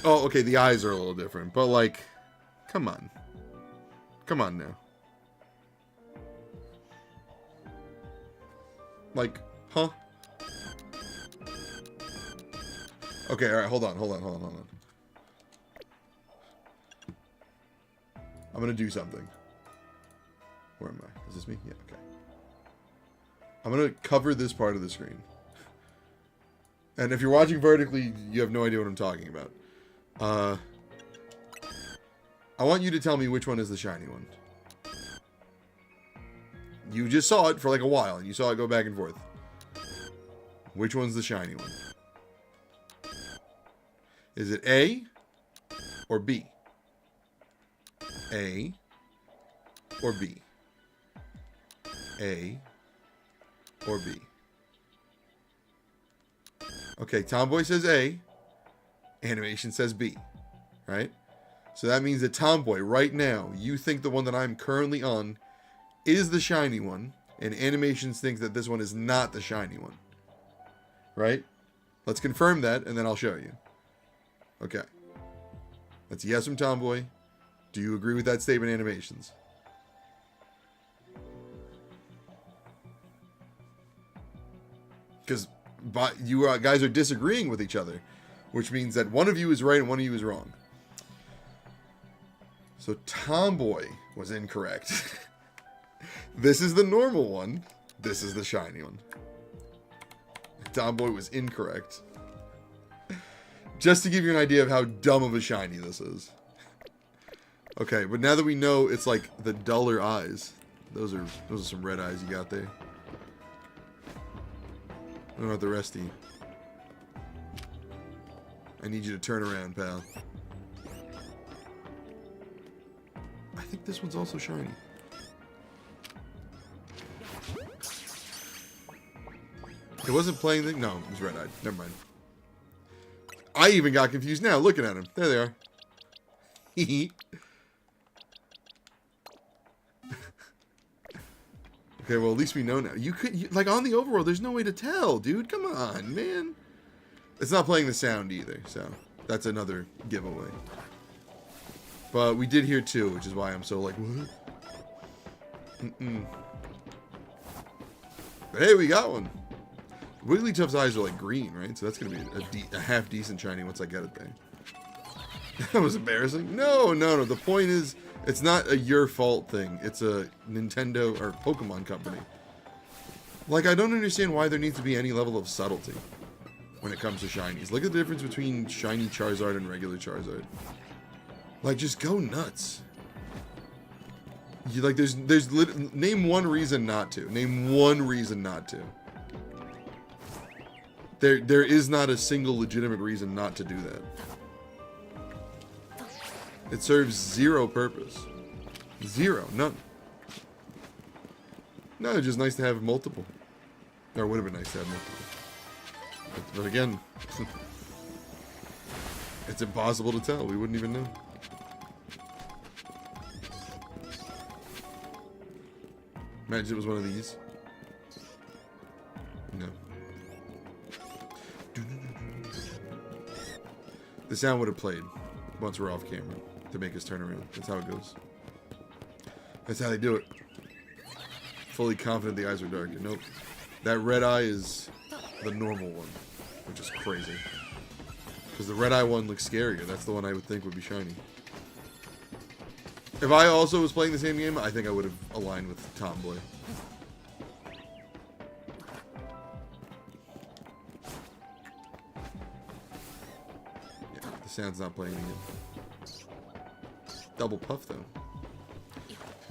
Oh, okay, the eyes are a little different, but like... Come on. Come on now. Like, huh? Okay, alright, hold on. I'm gonna do something. Where am I? Is this me? Yeah, okay. I'm gonna cover this part of the screen. And if you're watching vertically, you have no idea what I'm talking about. I want you to tell me which one is the shiny one. You just saw it for like a while, and you saw it go back and forth. Which one's the shiny one? Is it A or B? A or B? A or B? Okay, Tomboy says A. Animation says B. Right? So that means that Tomboy, right now, you think the one that I'm currently on is the shiny one, and Animations thinks that this one is not the shiny one. Right? Let's confirm that, and then I'll show you. Okay. That's a yes from Tomboy. Do you agree with that statement, Animations? Because you guys are disagreeing with each other, which means that one of you is right and one of you is wrong. So Tomboy was incorrect. This is the normal one. This is the shiny one. Tomboy was incorrect. Just to give you an idea of how dumb of a shiny this is. Okay, but now that we know it's like the duller eyes. Those are some red eyes you got there. I don't know about the rest of you. I need you to turn around, pal. I think this one's also shiny. It wasn't playing the... No, it was red-eyed. Never mind. I even got confused now looking at him. There they are. Okay, well, at least we know now. You could... like, on the overworld, there's no way to tell, dude. Come on, man. It's not playing the sound either, so... that's another giveaway. But we did hear two, which is why I'm so like, what? But hey, we got one. Wigglytuff's eyes are like green, right? So that's going to be a half decent shiny once I get it there. That was embarrassing. No. The point is, it's not a your fault thing. It's a Nintendo or Pokemon company. Like, I don't understand why there needs to be any level of subtlety when it comes to shinies. Look at the difference between shiny Charizard and regular Charizard. Like, just go nuts. You, like, name one reason not to. Name one reason not to. There is not a single legitimate reason not to do that. It serves zero purpose. Zero. None. No, it's just nice to have multiple. Or it would have been nice to have multiple. But again, it's impossible to tell. We wouldn't even know. Imagine it was one of these. No. The sound would have played once we're off camera to make us turn around. That's how it goes. That's how they do it. Fully confident the eyes are dark. Nope. That red eye is the normal one, which is crazy. Because the red eye one looks scarier. That's the one I would think would be shiny. If I also was playing the same game, I think I would have aligned with Tomboy. Yeah, the sound's not playing again. Double puff, though.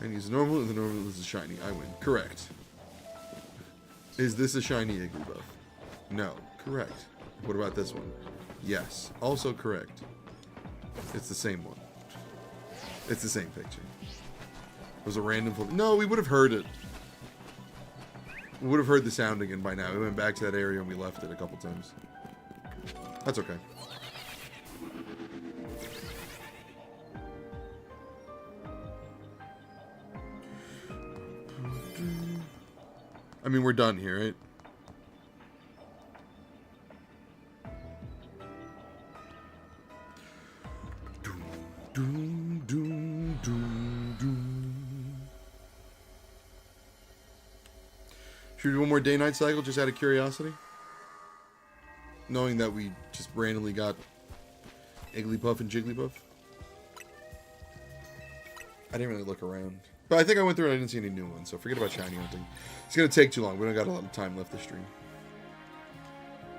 Shiny is normal, and the normal is a shiny. I win. Correct. Is this a shiny Igglybuff? No. Correct. What about this one? Yes. Also correct. It's the same one. It's the same picture. It was a random... No, we would have heard it. We would have heard the sound again by now. We went back to that area and we left it a couple times. That's okay. I mean, we're done here, right? Doom, doom, doom, doom. Should we do one more day-night cycle just out of curiosity? Knowing that we just randomly got Igglybuff and Jigglypuff. I didn't really look around. But I think I went through and I didn't see any new ones, so forget about shiny hunting. It's going to take too long. We don't got a lot of time left this stream.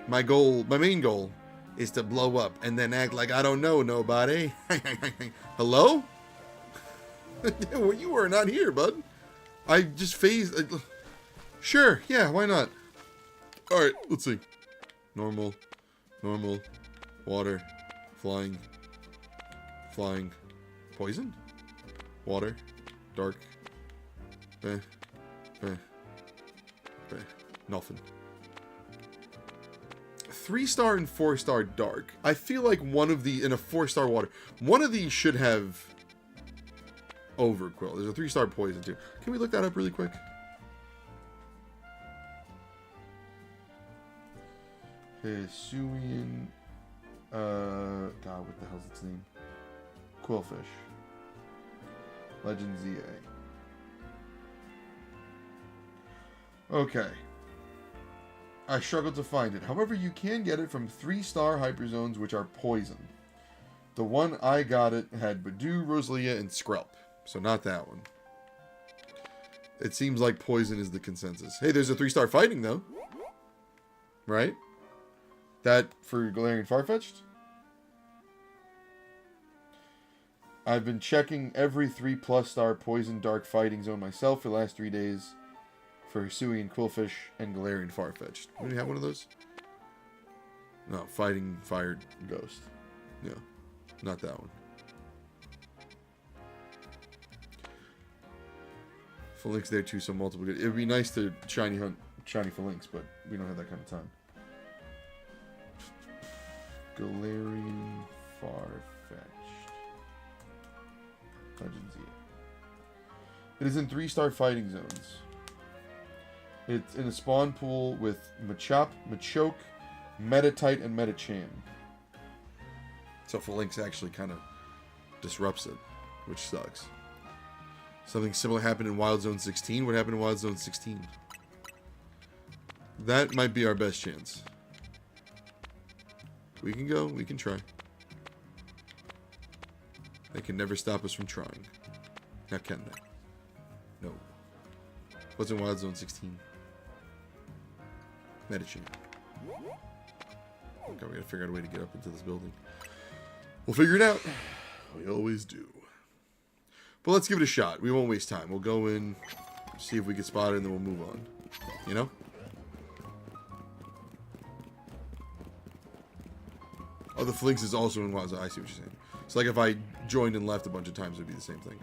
My main goal, is to blow up and then act like I don't know nobody. Hello? Well, you were not here, bud. I just phased. Sure, yeah, why not? Alright, let's see. Normal, water, flying, poison, water, dark, nothing. 3-star and 4-star dark. I feel like one of the, in a 4-star water, one of these should have Overquill. There's a 3-star poison too. Can we look that up really quick? Hisuian, God, what the hell's its name? Quillfish. Legend ZA. Okay. I struggled to find it. However, you can get it from 3-star hyperzones, which are poison. The one I got it had Badoo, Rosalia, and Skrelp. So not that one. It seems like poison is the consensus. Hey, there's a 3-star fighting, though. Right? That for Galarian Farfetch'd? I've been checking every 3+ star poison dark fighting zone myself for the last 3 days. For Hisuian, Quillfish, and Galarian Farfetch'd. Do you have one of those? No, Fighting Fired Ghost. Yeah, not that one. Phalanx there too, so multiple good. It would be nice to shiny hunt shiny Phalanx, but we don't have that kind of time. Galarian Farfetch'd. Legend Z. It is in 3-star fighting zones. It's in a spawn pool with Machop, Machoke, Metatite, and Metacham. So Phalanx actually kind of disrupts it, which sucks. Something similar happened in Wild Zone 16. What happened in Wild Zone 16? That might be our best chance. We can go. We can try. They can never stop us from trying. Now can they? No. What's in Wild Zone 16? Medici. Okay, we gotta figure out a way to get up into this building. We'll figure it out. We always do. But let's give it a shot. We won't waste time. We'll go in, see if we can spot it, and then we'll move on. You know? Oh, the Phalanx is also in Wild Zone. I see what you're saying. So, like, if I joined and left a bunch of times, it would be the same thing.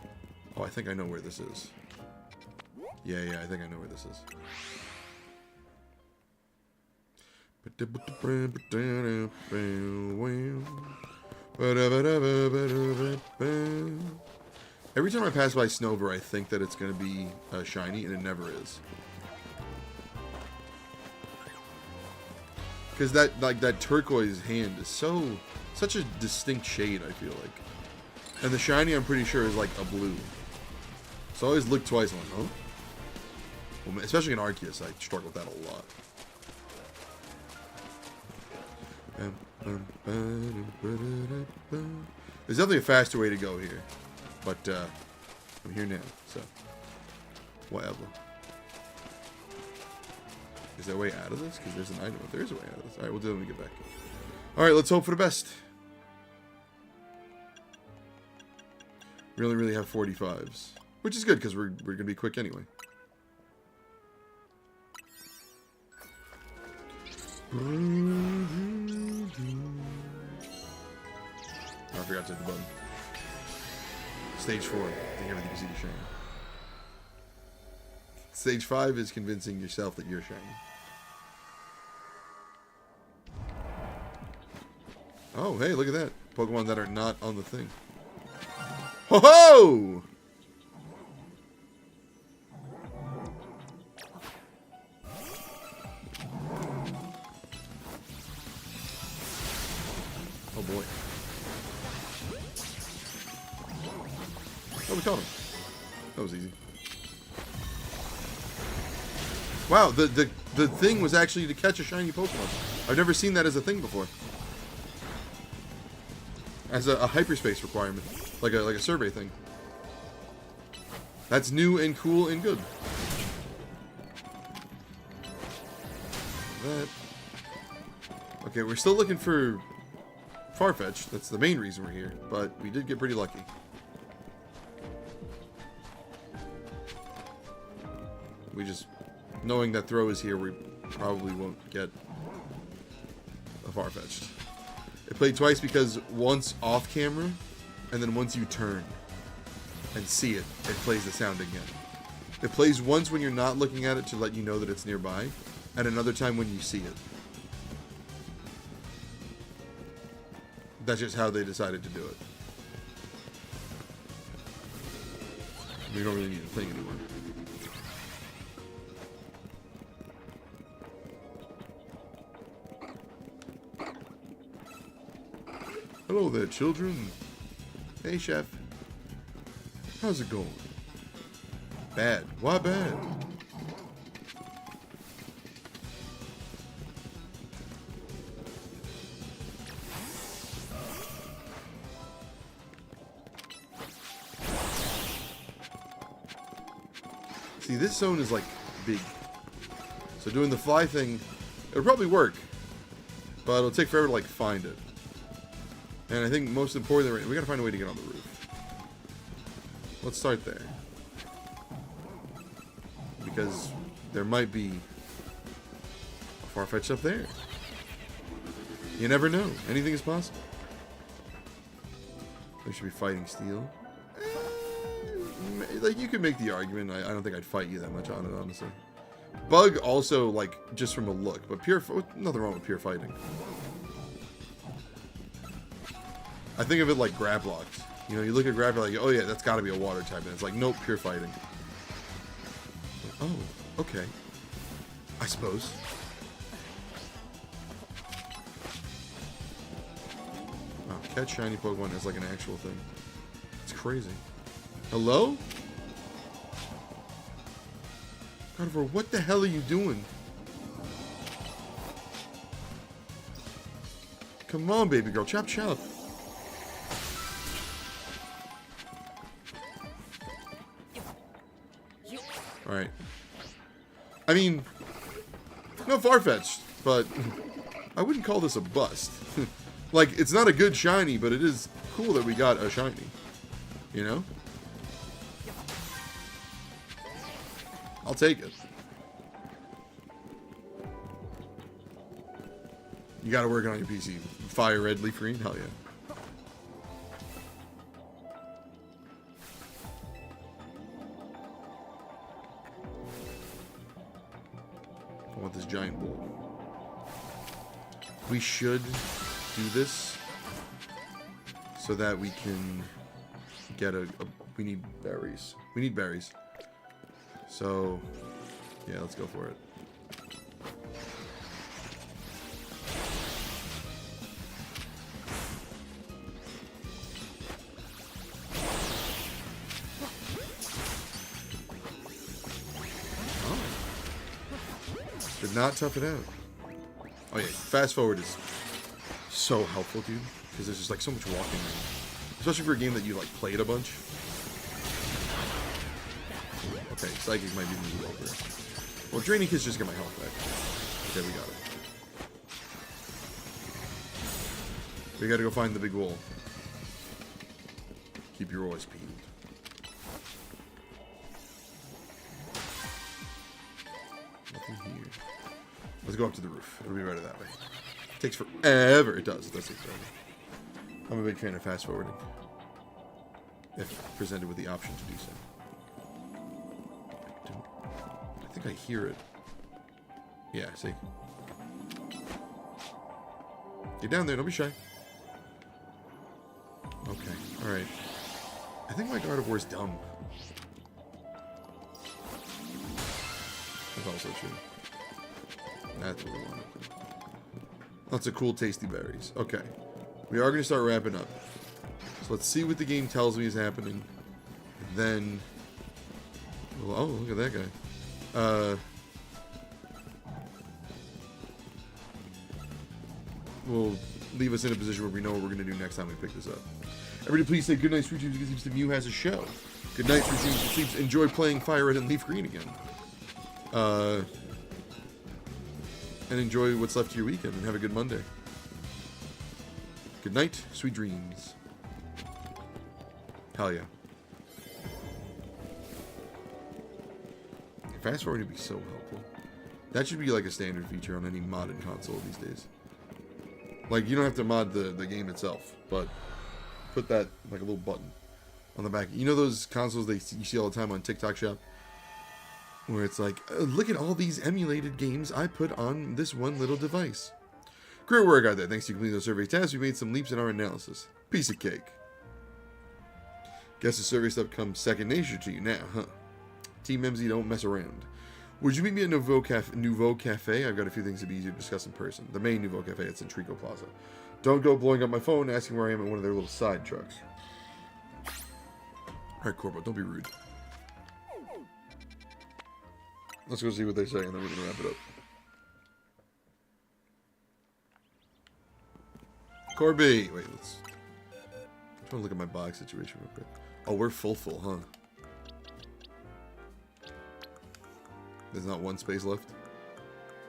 Oh, I think I know where this is. Yeah, I think I know where this is. Every time I pass by Snover, I think that it's going to be shiny, and it never is. Because that turquoise hand is such a distinct shade, I feel like. And the shiny, I'm pretty sure, is like a blue. So I always look twice, I'm like, oh. Well, especially in Arceus, I struggle with that a lot. There's definitely a faster way to go here. But, I'm here now, so. Whatever. Is there a way out of this? Because there's an item. If there is a way out of this. Alright, we'll do it when we get back. Alright, let's hope for the best. We only really have 45s. Which is good, because we're going to be quick anyway. I forgot to hit the button. Stage 4. I think everything is either shiny. Stage 5 is convincing yourself that you're shiny. Oh, hey, look at that. Pokemon that are not on the thing. Ho ho! Oh boy. Oh, we caught him. That was easy. Wow, the thing was actually to catch a shiny Pokemon. I've never seen that as a thing before. As a hyperspace requirement. Like a survey thing. That's new and cool and good. That. Okay, we're still looking for Farfetch. That's the main reason we're here. But we did get pretty lucky. We just... Knowing that throw is here, we probably won't get a Farfetch'd. It played twice because once off camera, and then once you turn and see it, it plays the sound again. It plays once when you're not looking at it to let you know that it's nearby, and another time when you see it. That's just how they decided to do it. We don't really need a thing anymore. Hello there, children. Hey, chef. How's it going? Bad. Why bad? See, this zone is like big. So doing the fly thing, it'll probably work. But it'll take forever to like find it. And I think most importantly, we gotta find a way to get on the roof. Let's start there. Because there might be a Farfetch up there. You never know. Anything is possible. We should be fighting steel. Like, you could make the argument. I don't think I'd fight you that much on it, honestly. Bug also, like, just from a look. But pure... Nothing wrong with pure fighting. I think of it like Grablocks. You know, you look at Grablock like, oh yeah, that's gotta be a water type. And it's like, nope, pure fighting. Oh, okay. I suppose. Wow, catch shiny Pokemon is like an actual thing. It's crazy. Hello? OddHour, what the hell are you doing? Come on, baby girl. Chop, chop. Alright. I mean, no Farfetch, but I wouldn't call this a bust. Like, it's not a good shiny, but it is cool that we got a shiny. You know? I'll take it. You gotta work on your PC. Fire red, leaf green? Hell yeah. I want this giant bull. We should do this so that we can get we need berries. We need berries. So, yeah, let's go for it. Did not tough it out. Oh yeah, fast forward is so helpful, dude, because there's just like so much walking, especially for a game that you like played a bunch. Okay, Psychic might be the move over. Well, Draining Kiss just get my health back. Okay, we got it. We gotta go find the big wall. Keep your eyes peeled. Nothing here. Let's go up to the roof. It'll be better that way. It takes forever. It does. It does take forever. I'm a big fan of fast forwarding. If presented with the option to do so. I think I hear it. Yeah, see? Get down there. Don't be shy. Okay. Alright. I think my OddHour is dumb. That's also true. That's what we want. Lots of cool, tasty berries. Okay. We are going to start wrapping up. So let's see what the game tells me is happening. And then... Oh, look at that guy. will leave us in a position where we know what we're going to do next time we pick this up. Everybody please say good night, sweet dreams, because the Mew has a show. Good night, sweet dreams, sleeps. Enjoy playing Fire Red and Leaf Green again. And enjoy what's left of your weekend, and have a good Monday. Good night, sweet dreams. Hell yeah. Fast forward would be so helpful. That should be like a standard feature on any modded console these days. Like, you don't have to mod the game itself, but put that, like a little button on the back. You know those consoles you see all the time on TikTok Shop? Where it's like, look at all these emulated games I put on this one little device. Great work out there. Thanks to completing those survey tasks, we made some leaps in our analysis. Piece of cake. Guess the survey stuff comes second nature to you now, huh? Team MZ don't mess around. Would you meet me at Nouveau Cafe? I've got a few things to be easier to discuss in person. The main Nouveau Cafe at Centrico Plaza. Don't go blowing up my phone asking where I am at one of their little side trucks. Alright, Corbo, don't be rude. Let's go see what they say, and then we're going to wrap it up. Corby! Wait, let's... I'm trying to look at my box situation real quick. Oh, we're full, huh? There's not one space left?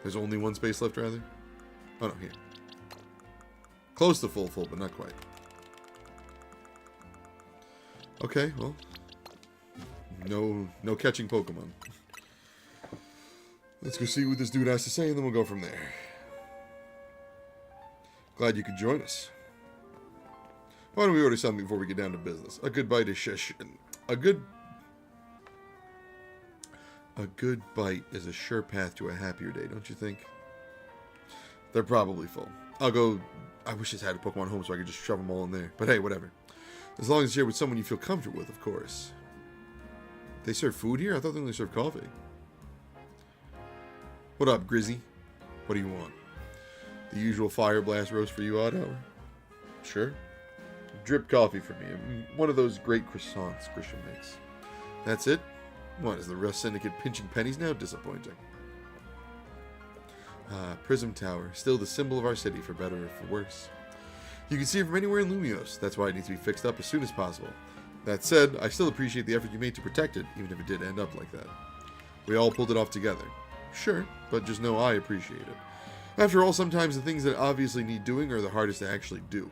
There's only one space left, rather? Oh, no, here. Close to full, but not quite. Okay, well. No catching Pokemon. Let's go see what this dude has to say, and then we'll go from there. Glad you could join us. Why don't we order something before we get down to business? A good bite is a good bite is a sure path to a happier day, don't you think? They're probably full. I'll go. I wish this had a Pokemon home so I could just shove them all in there. But hey, whatever. As long as it's here with someone you feel comfortable with, of course. They serve food here? I thought they only served coffee. What up, Grizzy? What do you want? The usual Fire Blast roast for you, OddHour? Sure. Drip coffee for me. One of those great croissants Christian makes. That's it? What, is the Rust Syndicate pinching pennies now? Disappointing. Prism Tower. Still the symbol of our city, for better or for worse. You can see it from anywhere in Lumios. That's why it needs to be fixed up as soon as possible. That said, I still appreciate the effort you made to protect it, even if it did end up like that. We all pulled it off together. Sure, but just know I appreciate it. After all, sometimes the things that obviously need doing are the hardest to actually do.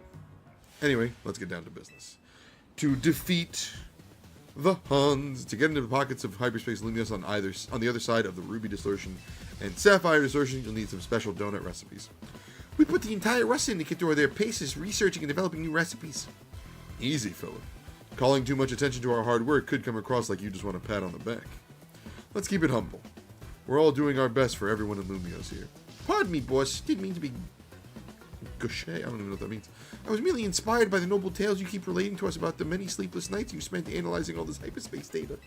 Anyway, let's get down to business. To defeat the Huns, to get into the pockets of hyperspace Lumios on the other side of the Ruby Distortion and Sapphire Distortion, you'll need some special donut recipes. We put the entire Rust Syndicate through their paces researching and developing new recipes. Easy, Philip. Calling too much attention to our hard work could come across like you just want a pat on the back. Let's keep it humble. We're all doing our best for everyone in Lumios here. Pardon me, boss. Didn't mean to be gauche. I don't even know what that means. I was merely inspired by the noble tales you keep relating to us about the many sleepless nights you spent analyzing all this hyperspace data.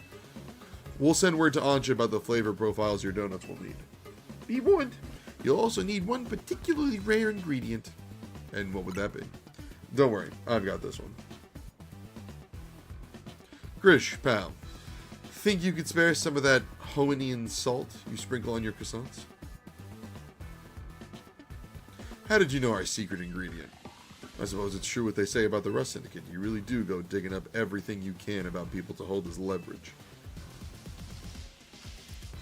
We'll send word to Ansha about the flavor profiles your donuts will need. Be warned, you'll also need one particularly rare ingredient. And what would that be? Don't worry, I've got this one. Grish, pal. Think you could spare some of that Hoennian salt you sprinkle on your croissants? How did you know our secret ingredient? I suppose it's true what they say about the Rust Syndicate. You really do go digging up everything you can about people to hold as leverage.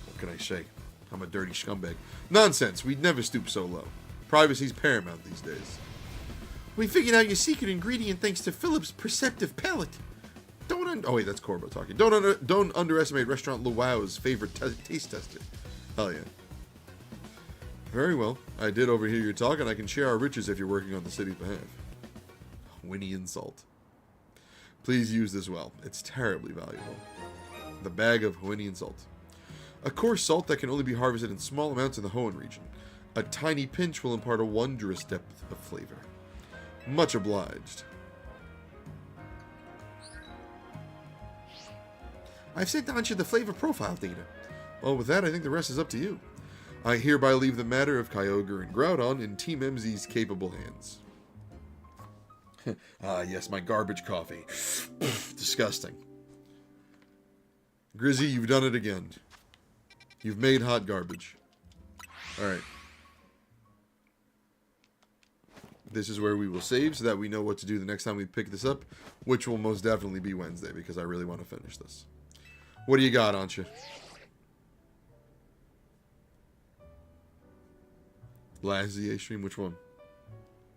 What can I say? I'm a dirty scumbag. Nonsense, we'd never stoop so low. Privacy's paramount these days. We figured out your secret ingredient thanks to Philip's perceptive palate. Oh wait, that's Corbo talking. Don't underestimate Restaurant Luau's favorite taste tester. Hell yeah. Very well. I did overhear your talk, and I can share our riches if you're working on the city's behalf. Hoennian salt. Please use this well. It's terribly valuable. The bag of Hoennian salt. A coarse salt that can only be harvested in small amounts in the Hoenn region. A tiny pinch will impart a wondrous depth of flavor. Much obliged. I've sent Ansha the flavor profile data. Well, with that, I think the rest is up to you. I hereby leave the matter of Kyogre and Groudon in Team MZ's capable hands. Ah, yes, my garbage coffee. Disgusting. Grizzy, you've done it again. You've made hot garbage. Alright. this is where we will save so that we know what to do the next time we pick this up, which will most definitely be Wednesday because I really want to finish this. What do you got, Ansha? Last ZA stream, which one?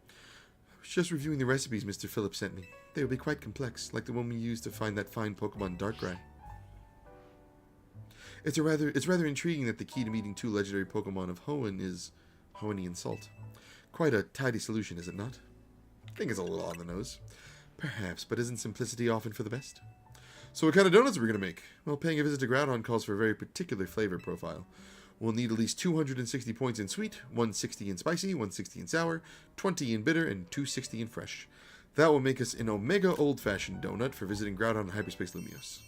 I was just reviewing the recipes Mr. Phillips sent me. They will be quite complex, like the one we used to find that fine Pokemon Darkrai. It's rather intriguing that the key to meeting 2 legendary Pokemon of Hoenn is Hoennian salt. Quite a tidy solution, is it not? I think it's a little on the nose. Perhaps, but isn't simplicity often for the best? So what kind of donuts are we going to make? Well, paying a visit to Groudon calls for a very particular flavor profile. We'll need at least 260 points in sweet, 160 in spicy, 160 in sour, 20 in bitter, and 260 in fresh. That will make us an Omega Old-Fashioned donut for visiting Groudon and Hyperspace Lumiose.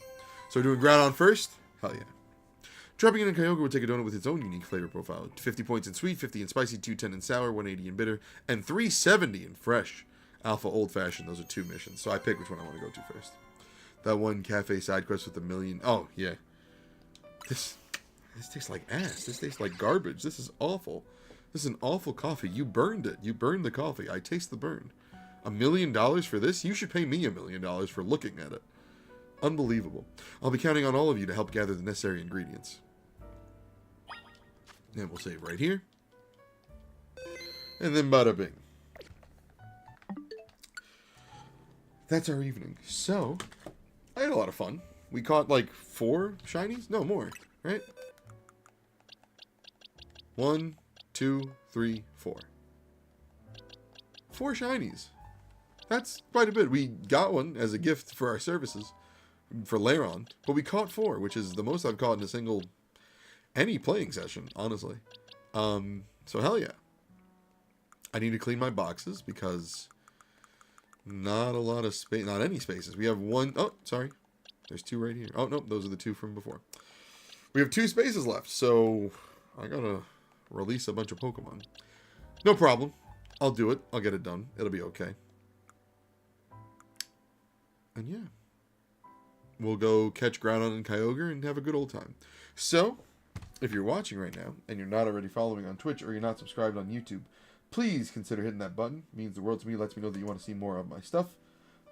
So we're doing Groudon first? Hell yeah. Dropping in Kyogre will take a donut with its own unique flavor profile. 50 points in sweet, 50 in spicy, 210 in sour, 180 in bitter, and 370 in fresh. Alpha Old Fashioned, those are 2 missions. So I pick which one I want to go to first. That one cafe side quest with $1,000,000. Oh, yeah. This tastes like ass. This tastes like garbage. This is awful. This is an awful coffee. You burned it. You burned the coffee. I taste the burn. $1,000,000 for this? You should pay me $1,000,000 for looking at it. Unbelievable. I'll be counting on all of you to help gather the necessary ingredients. And we'll save right here. And then bada bing. That's our evening. So, I had a lot of fun. We caught like 4 shinies? No, more, right? 1, 2, 3, 4. 4 shinies. That's quite a bit. We got one as a gift for our services for Lairon, but we caught 4, which is the most I've caught in a single any playing session, honestly. So hell yeah. I need to clean my boxes because not a lot of space, not any spaces. We have 1, oh, sorry. There's 2 right here. Oh, no, those are the 2 from before. We have 2 spaces left, so I gotta release a bunch of Pokemon. No problem. I'll do it. I'll get it done. It'll be okay. And yeah. We'll go catch Groudon and Kyogre and have a good old time. So, if you're watching right now, and you're not already following on Twitch, or you're not subscribed on YouTube, please consider hitting that button. It means the world to me. Lets me know that you want to see more of my stuff.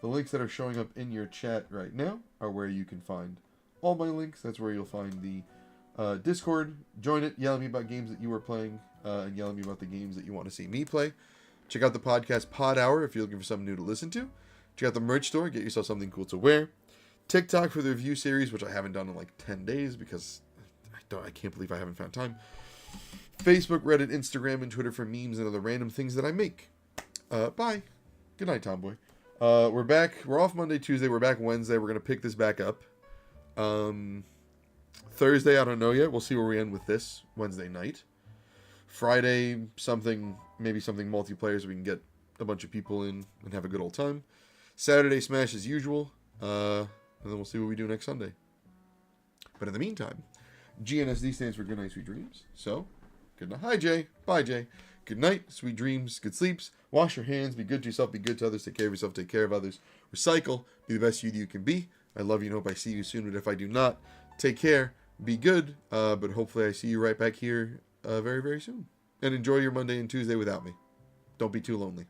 The links that are showing up in your chat right now are where you can find all my links. That's where you'll find the Discord. Join it. Yell at me about games that you are playing, and yell at me about the games that you want to see me play. Check out the podcast OddHour if you're looking for something new to listen to. Check out the merch store. Get yourself something cool to wear. TikTok for the review series, which I haven't done in like 10 days because I can't believe I haven't found time. Facebook, Reddit, Instagram, and Twitter for memes and other random things that I make. Bye. Good night, Tomboy. We're back. We're off Monday, Tuesday. We're back Wednesday. We're going to pick this back up. Thursday, I don't know yet. We'll see where we end with this Wednesday night. Friday, maybe something multiplayer so we can get a bunch of people in and have a good old time. Saturday, Smash as usual. And then we'll see what we do next Sunday. But in the meantime, GNSD stands for Good Night, Sweet Dreams. So, good night. Hi, Jay. Bye, Jay. Good night, sweet dreams, good sleeps. Wash your hands. Be good to yourself. Be good to others. Take care of yourself. Take care of others. Recycle. Be the best you can be. I love you and hope I see you soon. But if I do not, take care. Be good. But hopefully I see you right back here very, very soon. And enjoy your Monday and Tuesday without me. Don't be too lonely.